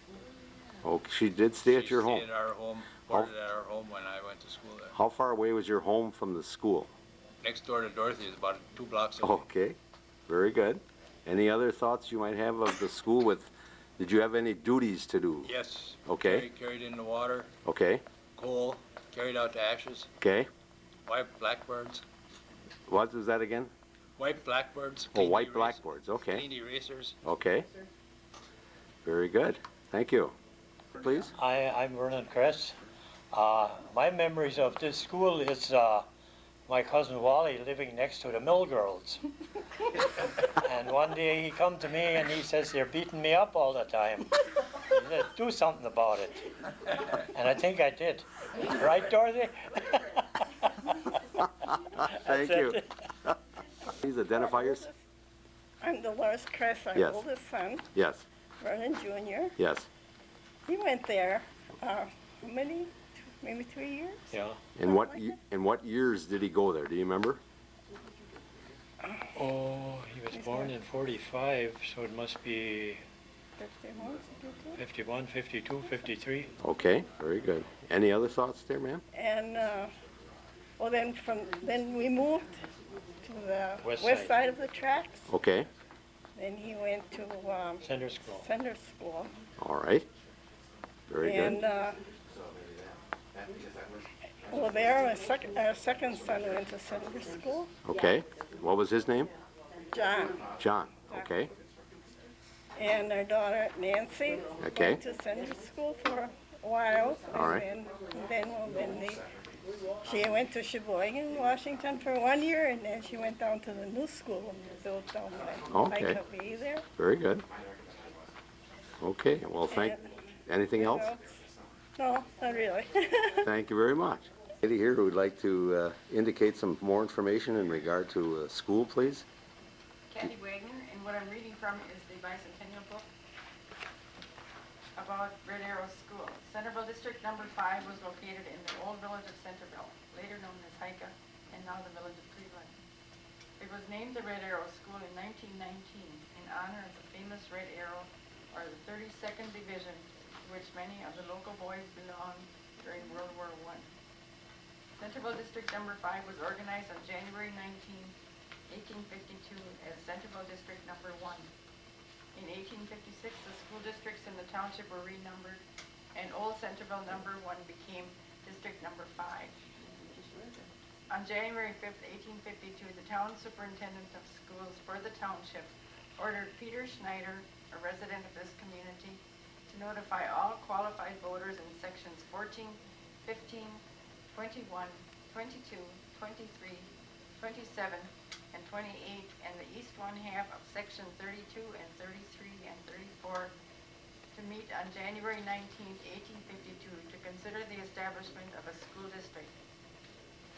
Oh, she did stay at your She home. stayed at our home, boarded at our home when I went to school there. How far away was your home from the school? Next door to Dorothy is about 2 blocks away. Okay, very good. Any other thoughts you might have of the school did you have any duties to do? Yes. Okay. Carried in the water, Okay, coal, carried out to ashes, okay. white blackbirds, What was that again? white blackbirds. Oh, cleaned white erasers- blackboards, okay. Cleaned erasers. Okay. Very good. Thank you. Please? Hi, I'm Vernon Kress. My memories of this school is my cousin Wally living next to the mill girls. And one day he come to me and he says, "They're beating me up all the time." He said, "Do something about it." And I think I did. Right, Dorothy? Thank That's you. it. Please identify yourself. I'm Dolores Kress, our Yes. oldest son, Yes, Vernon Jr. yes. He went there, how many, maybe 3 years? Yeah. And what years did he go there? Do you remember? Oh, he was born in 45, so it must be 51, 52. 51, 52, 53. Okay, very good. Any other thoughts there, ma'am? And Well, then we moved to the West west side. side of the tracks. Okay, Then he went to Center School. Center School. all right. Very And, good. well, there, our second son went to Center School, Okay, what was his name? John. John, okay. And our daughter Nancy Okay. went to Center School for a while. All right. And she went to Sheboygan, Washington for 1 year, and then she went down to the new school built down by Okay. Hika Bay there. Very good. Okay, well, anything else? No, not really. Thank you very much. Lady here who would like to indicate some more information in regard to school, please? Kathy Wagner, and what I'm reading from is the bicentennial book about Red Arrow School. Centerville District Number 5 was located in the old village of Centerville, later known as Hika, and now the village of Cleveland. It was named the Red Arrow School in 1919 in honor of the famous Red Arrow, or the 32nd Division, to which many of the local boys belonged during World War I. Centerville District Number 5 was organized on January 19, 1852 as Centerville District Number 1. In 1856, the school districts in the township were renumbered, and Old Centerville Number 1 became District Number 5. On January 5, 1852, the town superintendent of schools for the township ordered Peter Schneider, a resident of this community, to notify all qualified voters in sections 14, 15, 21, 22, 23, 27, and 28, and the east one half of section 32 and 33 and 34 to meet on January 19, 1852 to consider the establishment of a school district.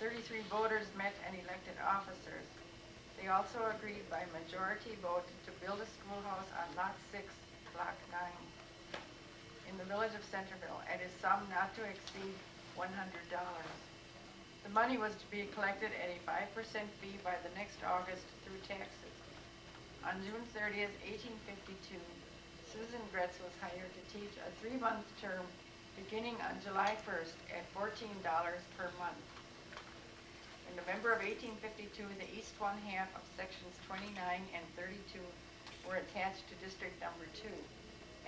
33 voters met and elected officers. They also agreed by majority vote to build a schoolhouse on Lot 6, Block 9, in the village of Centerville, at a sum not to exceed $100. The money was to be collected at a 5% fee by the next August through taxes. On June 30th, 1852, Susan Gretz was hired to teach a 3-month term beginning on July 1st at $14 per month. In November of 1852, the east one half of sections 29 and 32 were attached to District Number 2,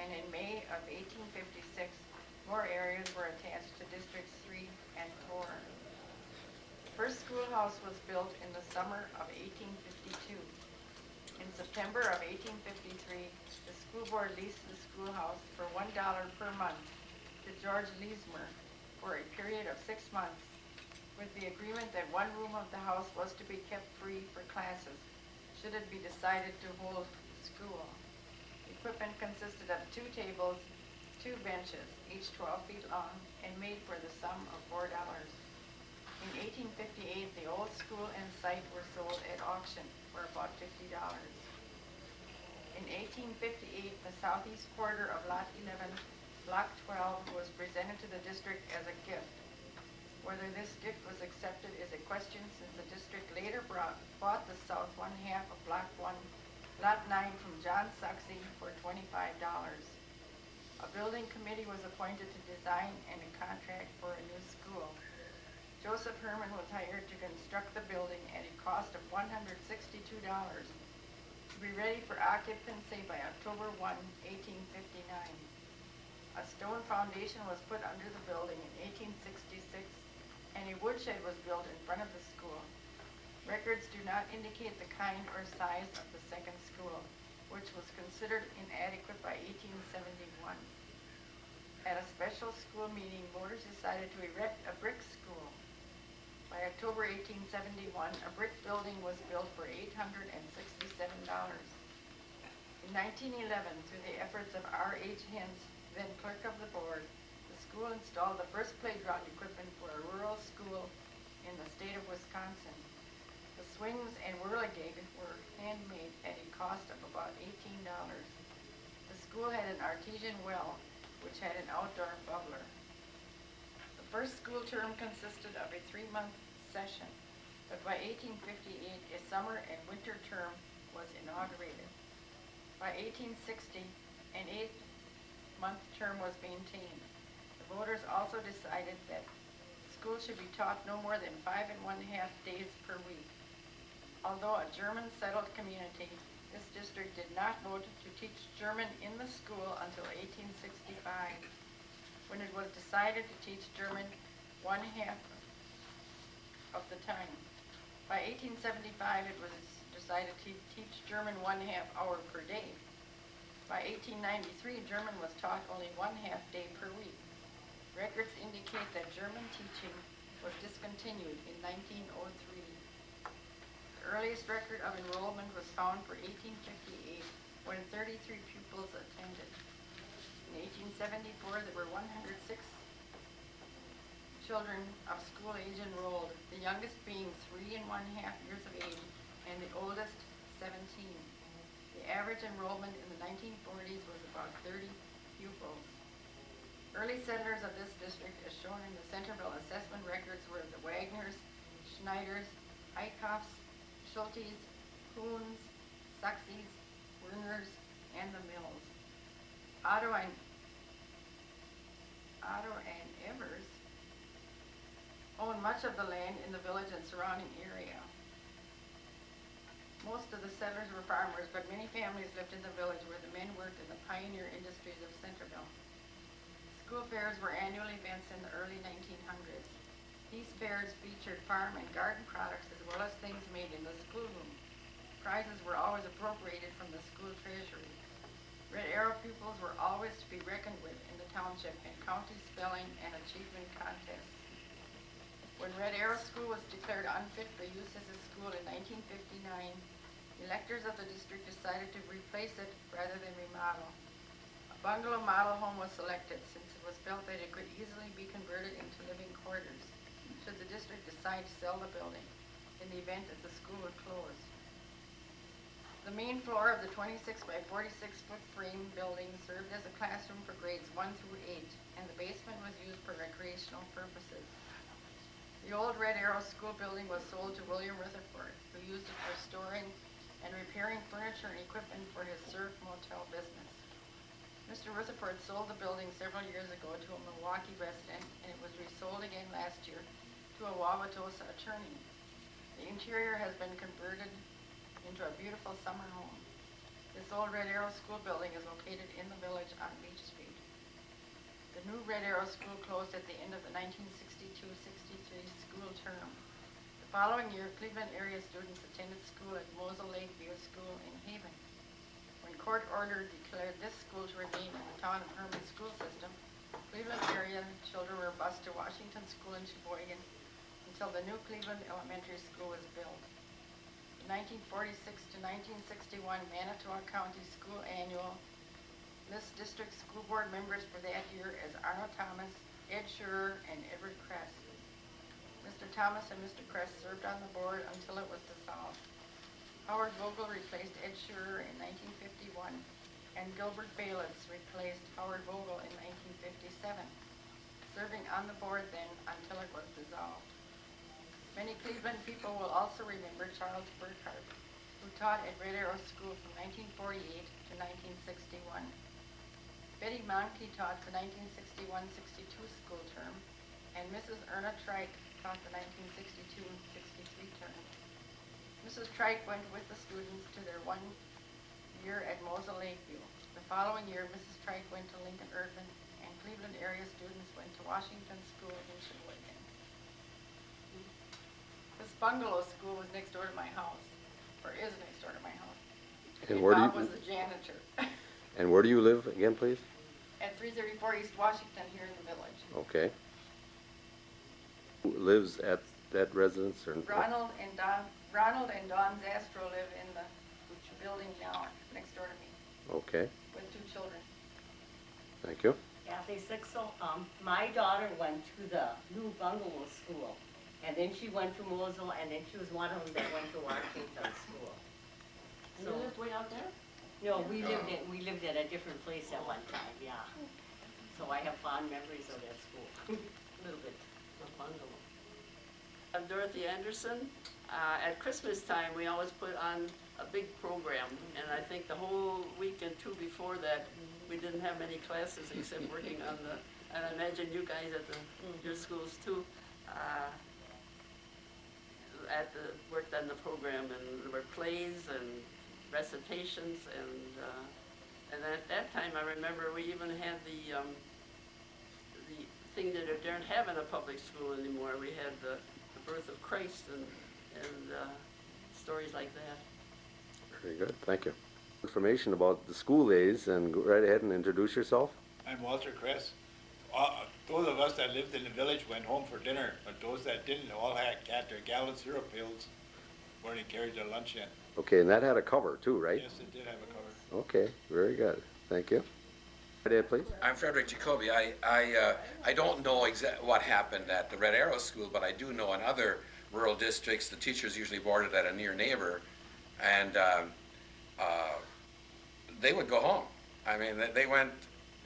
and in May of 1856, more areas were attached to Districts 3 and 4. The first schoolhouse was built in the summer of 1852. In September of 1853, the school board leased the schoolhouse for $1 per month to George Leesmer for a period of 6 months, with the agreement that one room of the house was to be kept free for classes, should it be decided to hold school. Equipment consisted of 2 tables, 2 benches, each 12 feet long, and made for the sum of $4. In 1858, the old school and site were sold at auction for about $50. In 1858, the southeast quarter of Lot 11, Block 12, was presented to the district as a gift. Whether this gift was accepted is a question, since the district later bought the south one half of Block 1, Lot 9 from John Suxy for $25. A building committee was appointed to design and a contract for a new school. Joseph Herman was hired to construct the building at a cost of $162 to be ready for occupancy by October 1, 1859. A stone foundation was put under the building in 1866, and a woodshed was built in front of the school. Records do not indicate the kind or size of the second school, which was considered inadequate by 1871. At a special school meeting, voters decided to erect a brick school. By October 1871, a brick building was built for $867. In 1911, through the efforts of R.H. Hintz, then clerk of the board, the school installed the first playground equipment for a rural school in the state of Wisconsin. The swings and whirligig were handmade at a cost of about $18. The school had an artesian well, which had an outdoor bubbler. The first school term consisted of a 3-month session, but by 1858, a summer and winter term was inaugurated. By 1860, an 8-month term was maintained. The voters also decided that school should be taught no more than 5½ days per week. Although a German settled community, this district did not vote to teach German in the school until 1865, when it was decided to teach German 1/2 of the time. By 1875, it was decided to teach German 1/2 hour per day. By 1893, German was taught only 1/2 day per week. Records indicate that German teaching was discontinued in 1903. The earliest record of enrollment was found for 1858, when 33 pupils attended. In 1874, there were 106 children of school age enrolled, the youngest being 3½ years of age and the oldest 17. The average enrollment in the 1940s was about 30 pupils. Early settlers of this district, as shown in the Centerville assessment records, were the Wagners, Schneiders, Eichhoffs, Schultes, Kuhns, Saxes, Werners, and the Mills. Otto and Evers owned much of the land in the village and surrounding area. Most of the settlers were farmers, but many families lived in the village where the men worked in the pioneer industries of Centerville. School fairs were annual events in the early 1900s. These fairs featured farm and garden products as well as things made in the schoolroom. Prizes were always appropriated from the school treasury. Red Arrow pupils were always to be reckoned with in the township in county spelling and achievement contests. When Red Arrow School was declared unfit for use as a school in 1959, electors of the district decided to replace it rather than remodel. A bungalow model home was selected since it was felt that it could easily be converted into living quarters should the district decide to sell the building in the event that the school would close. The main floor of the 26 by 46 foot frame building served as a classroom for grades 1 through 8, and the basement was used for recreational purposes. The old Red Arrow School building was sold to William Rutherford, who used it for storing and repairing furniture and equipment for his surf motel business. Mr. Rutherford sold the building several years ago to a Milwaukee resident, and it was resold again last year to a Wauwatosa attorney. The interior has been converted into a beautiful summer home. This old Red Arrow School building is located in the village on Beach Street. The new Red Arrow School closed at the end of the 1962-63 school term. The following year, Cleveland area students attended school at Mosel Lakeview School in Haven. When court order declared this school to remain in the town of Herman school system, Cleveland area children were bused to Washington School in Sheboygan until the new Cleveland Elementary School was built. The 1946 to 1961 Manitowoc County School Annual lists district school board members for that year as Arnold Thomas, Ed Schurer, and Edward Kress. Mr. Thomas and Mr. Kress served on the board until it was dissolved. Howard Vogel replaced Ed Schurer in 1951, and Gilbert Baylitz replaced Howard Vogel in 1957, serving on the board then until it was dissolved. Many Cleveland people will also remember Charles Burkhart, who taught at Red Arrow School from 1948 to 1961. Betty Monkey taught the 1961-62 school term, and Mrs. Erna Trike taught the 1962-63 term. Mrs. Trike went with the students to their 1 year at Mosel Lakeview. The following year, Mrs. Trike went to Lincoln Urban, and Cleveland area students went to Washington School in Sheboygan. This bungalow school was next door to my house, or is next door to my house. And where do Bob you, was the janitor and where do you live again, please? at 334 East Washington here in the village. Okay. Who lives at that residence or? Ronald and Dawn Zastro live in the building now, next door to me, Okay, with 2 children. thank you. Kathy Sixel, my daughter went to the new bungalow school, and then she went to Mosel, and then she was one of them that went to Washington School. And you lived way out there? No, we lived at a different place at one time, yeah. So I have fond memories of that school, a little bit, of bungalow. I'm Dorothy Anderson. At Christmas time, we always put on a big program, and I think the whole week and 2 before that, we didn't have many classes except working on the, and I imagine you guys at your schools too, worked on the program, and there were plays and recitations, and at that time, I remember we even had the thing that they don't have in a public school anymore. We had the birth of Christ and stories like that. Very good, thank you. Information about the school days, and go right ahead and introduce yourself. I'm Walter Kress. Those of us that lived in the village went home for dinner, but those that didn't all had their gallon syrup pails where they carried their lunch in. Okay, and that had a cover too, right? Yes, it did have a cover. Okay, very good, thank you. Right ahead, please. I'm Frederick Jacoby. I don't know what happened at the Red Arrow School, but I do know in other rural districts, the teachers usually boarded at a near neighbor, and they would go home. I mean, they went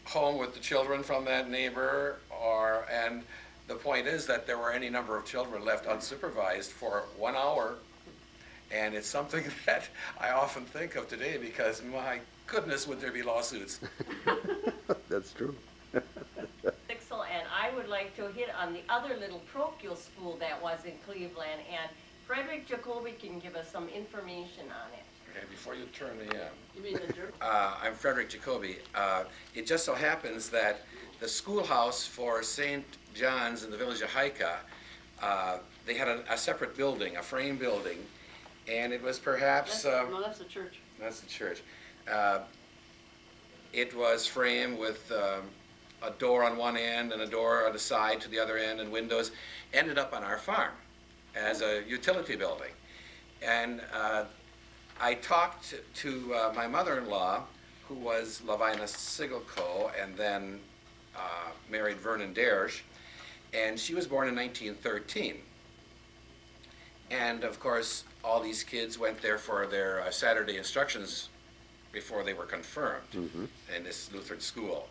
home with the children from that neighbor, and the point is that there were any number of children left unsupervised for 1 hour, and it's something that I often think of today because, my goodness, would there be lawsuits. That's true. Dixel, and I would like to hit on the other little parochial school that was in Cleveland, and Frederick Jacoby can give us some information on it. Okay, before you turn me in. You mean the German? I'm Frederick Jacoby. It just so happens that the schoolhouse for St. John's in the village of Hika, they had a separate building, a frame building, and it was perhaps... No, that's the church. That's the church. It was framed with a door on one end and a door on the side to the other end and windows. Ended up on our farm as a utility building. And I talked to my mother-in-law, who was Lavina Sigelko, and then married Vernon Dersch, and she was born in 1913. And of course, all these kids went there for their Saturday instructions before they were confirmed in this Lutheran school.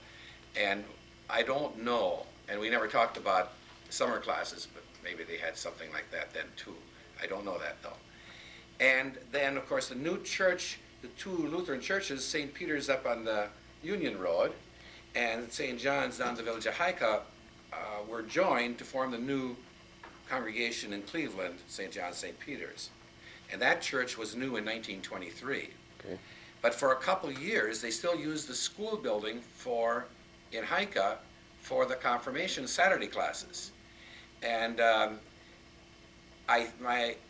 And I don't know, and we never talked about summer classes, but maybe they had something like that then too. I don't know that though. And then, of course, the new church, the two Lutheran churches, St. Peter's up on the Union Road and St. John's down the village of Hika, were joined to form the new congregation in Cleveland, St. John's, St. Peter's. And that church was new in 1923. Okay. But for a couple of years, they still used the school building in Hika for the confirmation Saturday classes. And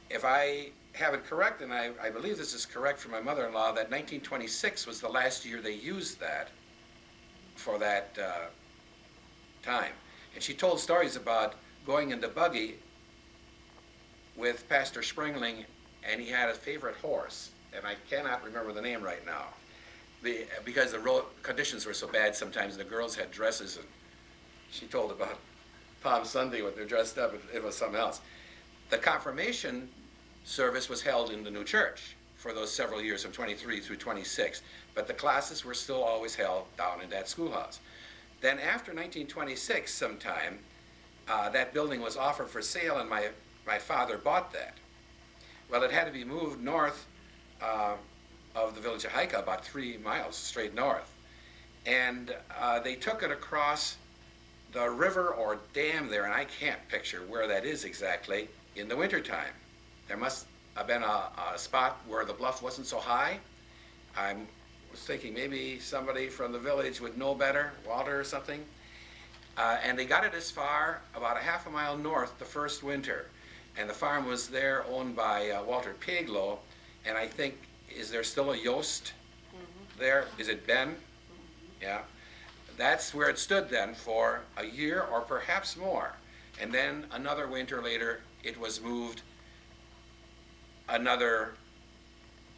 if I have it correct, and I believe this is correct for my mother-in-law, that 1926 was the last year they used that for that time. And she told stories about going in the buggy with Pastor Springling, and he had a favorite horse, and I cannot remember the name right now, because the road conditions were so bad sometimes, and the girls had dresses, and she told about Palm Sunday when they're dressed up, it was something else. The confirmation service was held in the new church for those several years, from 23 through 26, but the classes were still always held down in that schoolhouse. Then after 1926 sometime, that building was offered for sale, and my father bought that. Well, it had to be moved north of the village of Hika, about 3 miles straight north. And they took it across the river or dam there, and I can't picture where that is exactly, in the wintertime. There must have been a spot where the bluff wasn't so high. I was thinking maybe somebody from the village would know better, Walter or something. And they got it as far, about a half a mile north the first winter. And the farm was there, owned by Walter Paglow, and I think, is there still a Yost there? Is it Ben? Yeah. That's where it stood then for a year or perhaps more. And then another winter later, it was moved another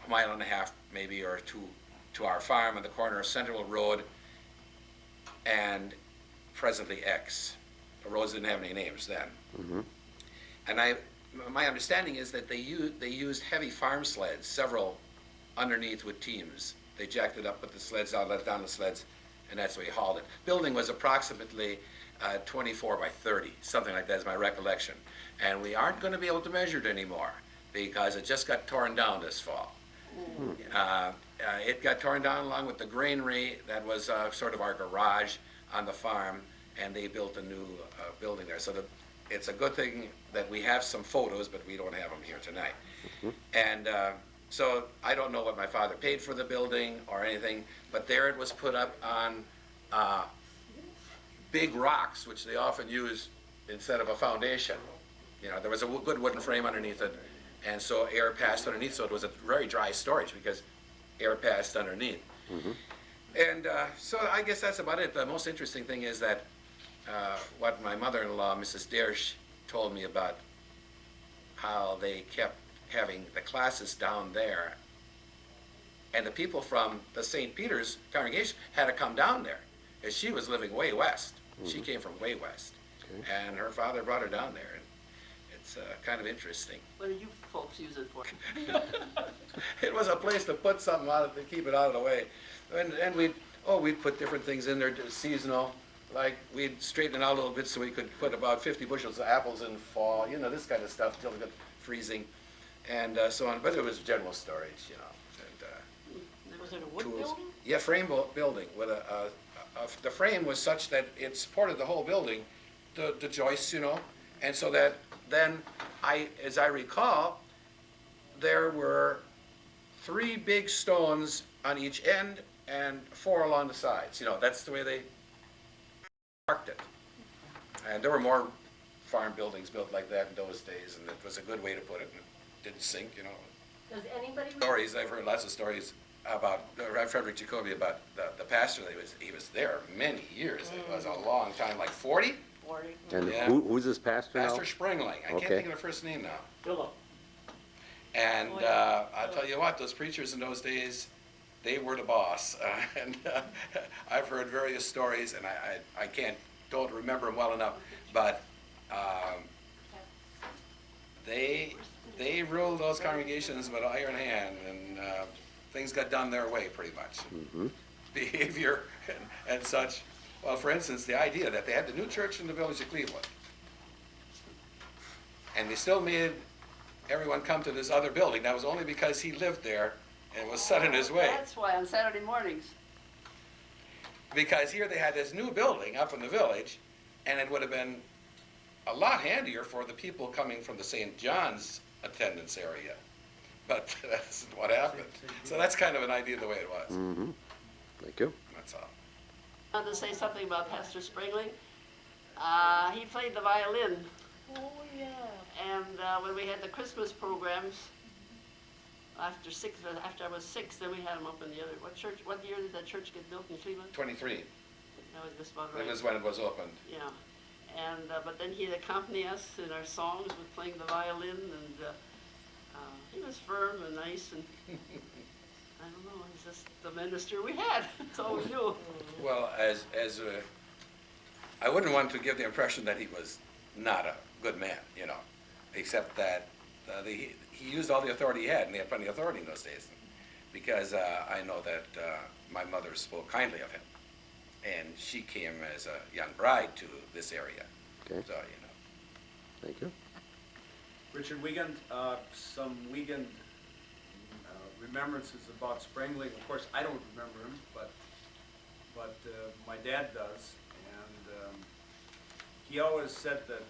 mile and a half, maybe, or two, to our farm on the corner of Centerville Road and presently X. The roads didn't have any names then. And my understanding is that they used heavy farm sleds, several underneath with teams. They jacked it up, put the sleds out, let down the sleds, and that's where you hauled it. Building was approximately 24 by 30, something like that is my recollection. And we aren't going to be able to measure it anymore because it just got torn down this fall. It got torn down along with the granary that was sort of our garage on the farm, and they built a new building there. So it's a good thing that we have some photos, but we don't have them here tonight. And so I don't know what my father paid for the building or anything, but there it was put up on big rocks, which they often use instead of a foundation. You know, there was a good wooden frame underneath it, and so air passed underneath, so it was a very dry storage because air passed underneath. And so I guess that's about it. The most interesting thing is that what my mother-in-law, Mrs. Dersch, told me about how they kept having the classes down there, and the people from the St. Peter's congregation had to come down there, because she was living way west. She came from way west, and her father brought her down there. And it's kind of interesting. What do you folks use it for? It was a place to put something out of, to keep it out of the way. And we'd put different things in there, seasonal, like we'd straighten it out a little bit so we could put about 50 bushels of apples in fall, you know, this kind of stuff till it got freezing, and so on. But it was general storage, you know. And, Was it a wood tools. building? Yeah, frame building with the frame was such that it supported the whole building, the joists, you know, and so that then as I recall, there were 3 big stones on each end and 4 along the sides. You know, that's the way they marked it. And there were more farm buildings built like that in those days, and it was a good way to put it. And it didn't sink, you know. Does anybody? Stories, I've heard lots of stories about Frederick Jacoby, about the pastor. He was there many years. It was a long time, like 40? 40. And Yeah. who's this pastor now? Pastor Springling. I can't Okay. think of the first name now. Philip. And I'll tell you what, those preachers in those days, they were the boss. And I've heard various stories, and I don't remember them well enough, but they ruled those congregations with an iron hand, and things got done their way pretty much. Behavior and such. Well, for instance, the idea that they had the new church in the village of Cleveland, and they still made everyone come to this other building. That was only because he lived there and was set in his way. That's why on Saturday mornings. Because here they had this new building up in the village, and it would have been a lot handier for the people coming from the St. John's attendance area. But that's what happened. So that's kind of an idea of the way it was. Thank you. That's all. I wanted to say something about Pastor Springling. He played the violin. Oh, yeah. And when we had the Christmas programs, after I was 6, then we had him up in the other. What year did that church get built in Cleveland? 23. That was just about right. That was when it was opened. Yeah. And but then he'd accompany us in our songs with playing the violin, and he was firm and nice, and I don't know, he's just the minister we had. That's all we knew. Well, I wouldn't want to give the impression that he was not a good man, you know, except that he used all the authority he had, and he had plenty of authority in those days, because I know that my mother spoke kindly of him, and she came as a young bride to this area. Okay. So, you know. Thank you. Richard Wiegand, some Wiegand remembrances about Springling. Of course, I don't remember him, but my dad does. And he always said that,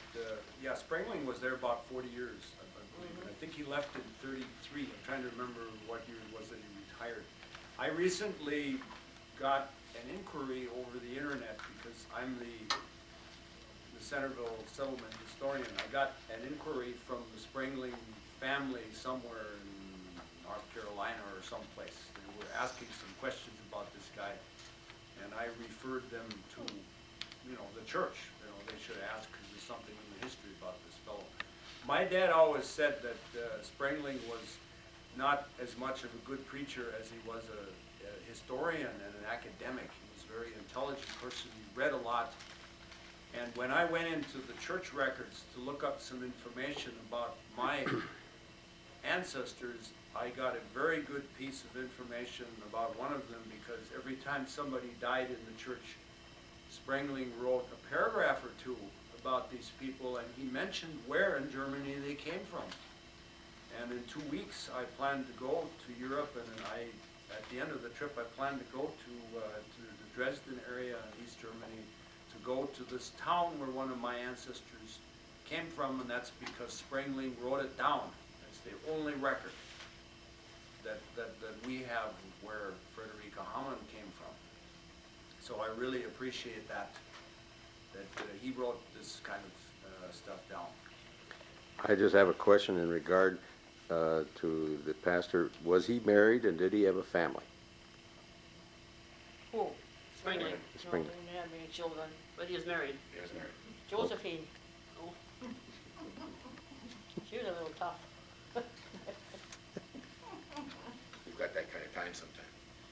Springling was there about 40 years, I believe. I think he left in 33. I'm trying to remember what year it was that he retired. I recently got an inquiry over the internet because I'm the Centerville settlement historian. I got an inquiry from the Springling family somewhere in North Carolina or someplace. They were asking some questions about this guy, and I referred them to, the church. They should ask because there's something in the history about this fellow. My dad always said that Springling was not as much of a good preacher as he was a historian and an academic. He was a very intelligent person. He read a lot. And when I went into the church records to look up some information about my ancestors, I got a very good piece of information about one of them, because every time somebody died in the church, Springling wrote a paragraph or two about these people, and he mentioned where in Germany they came from. And in 2 weeks, I planned to go to Europe, and at the end of the trip, I planned to go to the Dresden area in East Germany, to go to this town where one of my ancestors came from, and that's because Springling wrote it down. It's the only record that we have where Frederica Hamann came from. So I really appreciate that he wrote this kind of stuff down. I just have a question in regard to the pastor. Was he married and did he have a family? Who? Springling. Springling. No, he didn't have any children, but he was married. He was married. Josephine. Oh. She was a little tough. We've got that kind of time sometime.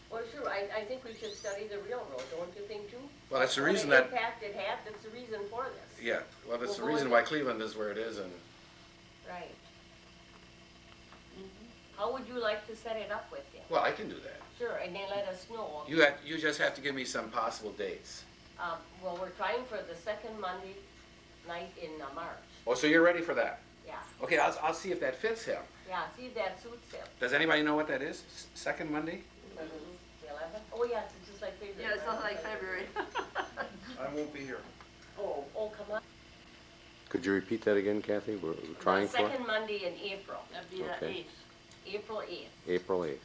Well, sure, I think we should study the railroad, don't you think too? Well, that's the What reason an that, impact it had, that's the reason for this. yeah, well, that's the Well, reason why Cleveland is where it is, and Right. How would you like to set it up with you? well, I can do that. Sure, and then let us know. You just have to give me some possible dates. Well, we're trying for the second Monday night in March. Oh, so you're ready for that? Yeah, Okay, I'll see if that fits him. yeah, see if that suits him. Does anybody know what that is? Second Monday? The 11th? Oh, yeah, it's just like February. Yeah, it's not right? like February. I won't be here. Oh, come on. Could you repeat that again, Kathy? We're trying The for second Monday in April, That'd be the Okay. 8th. April 8th. April 8th.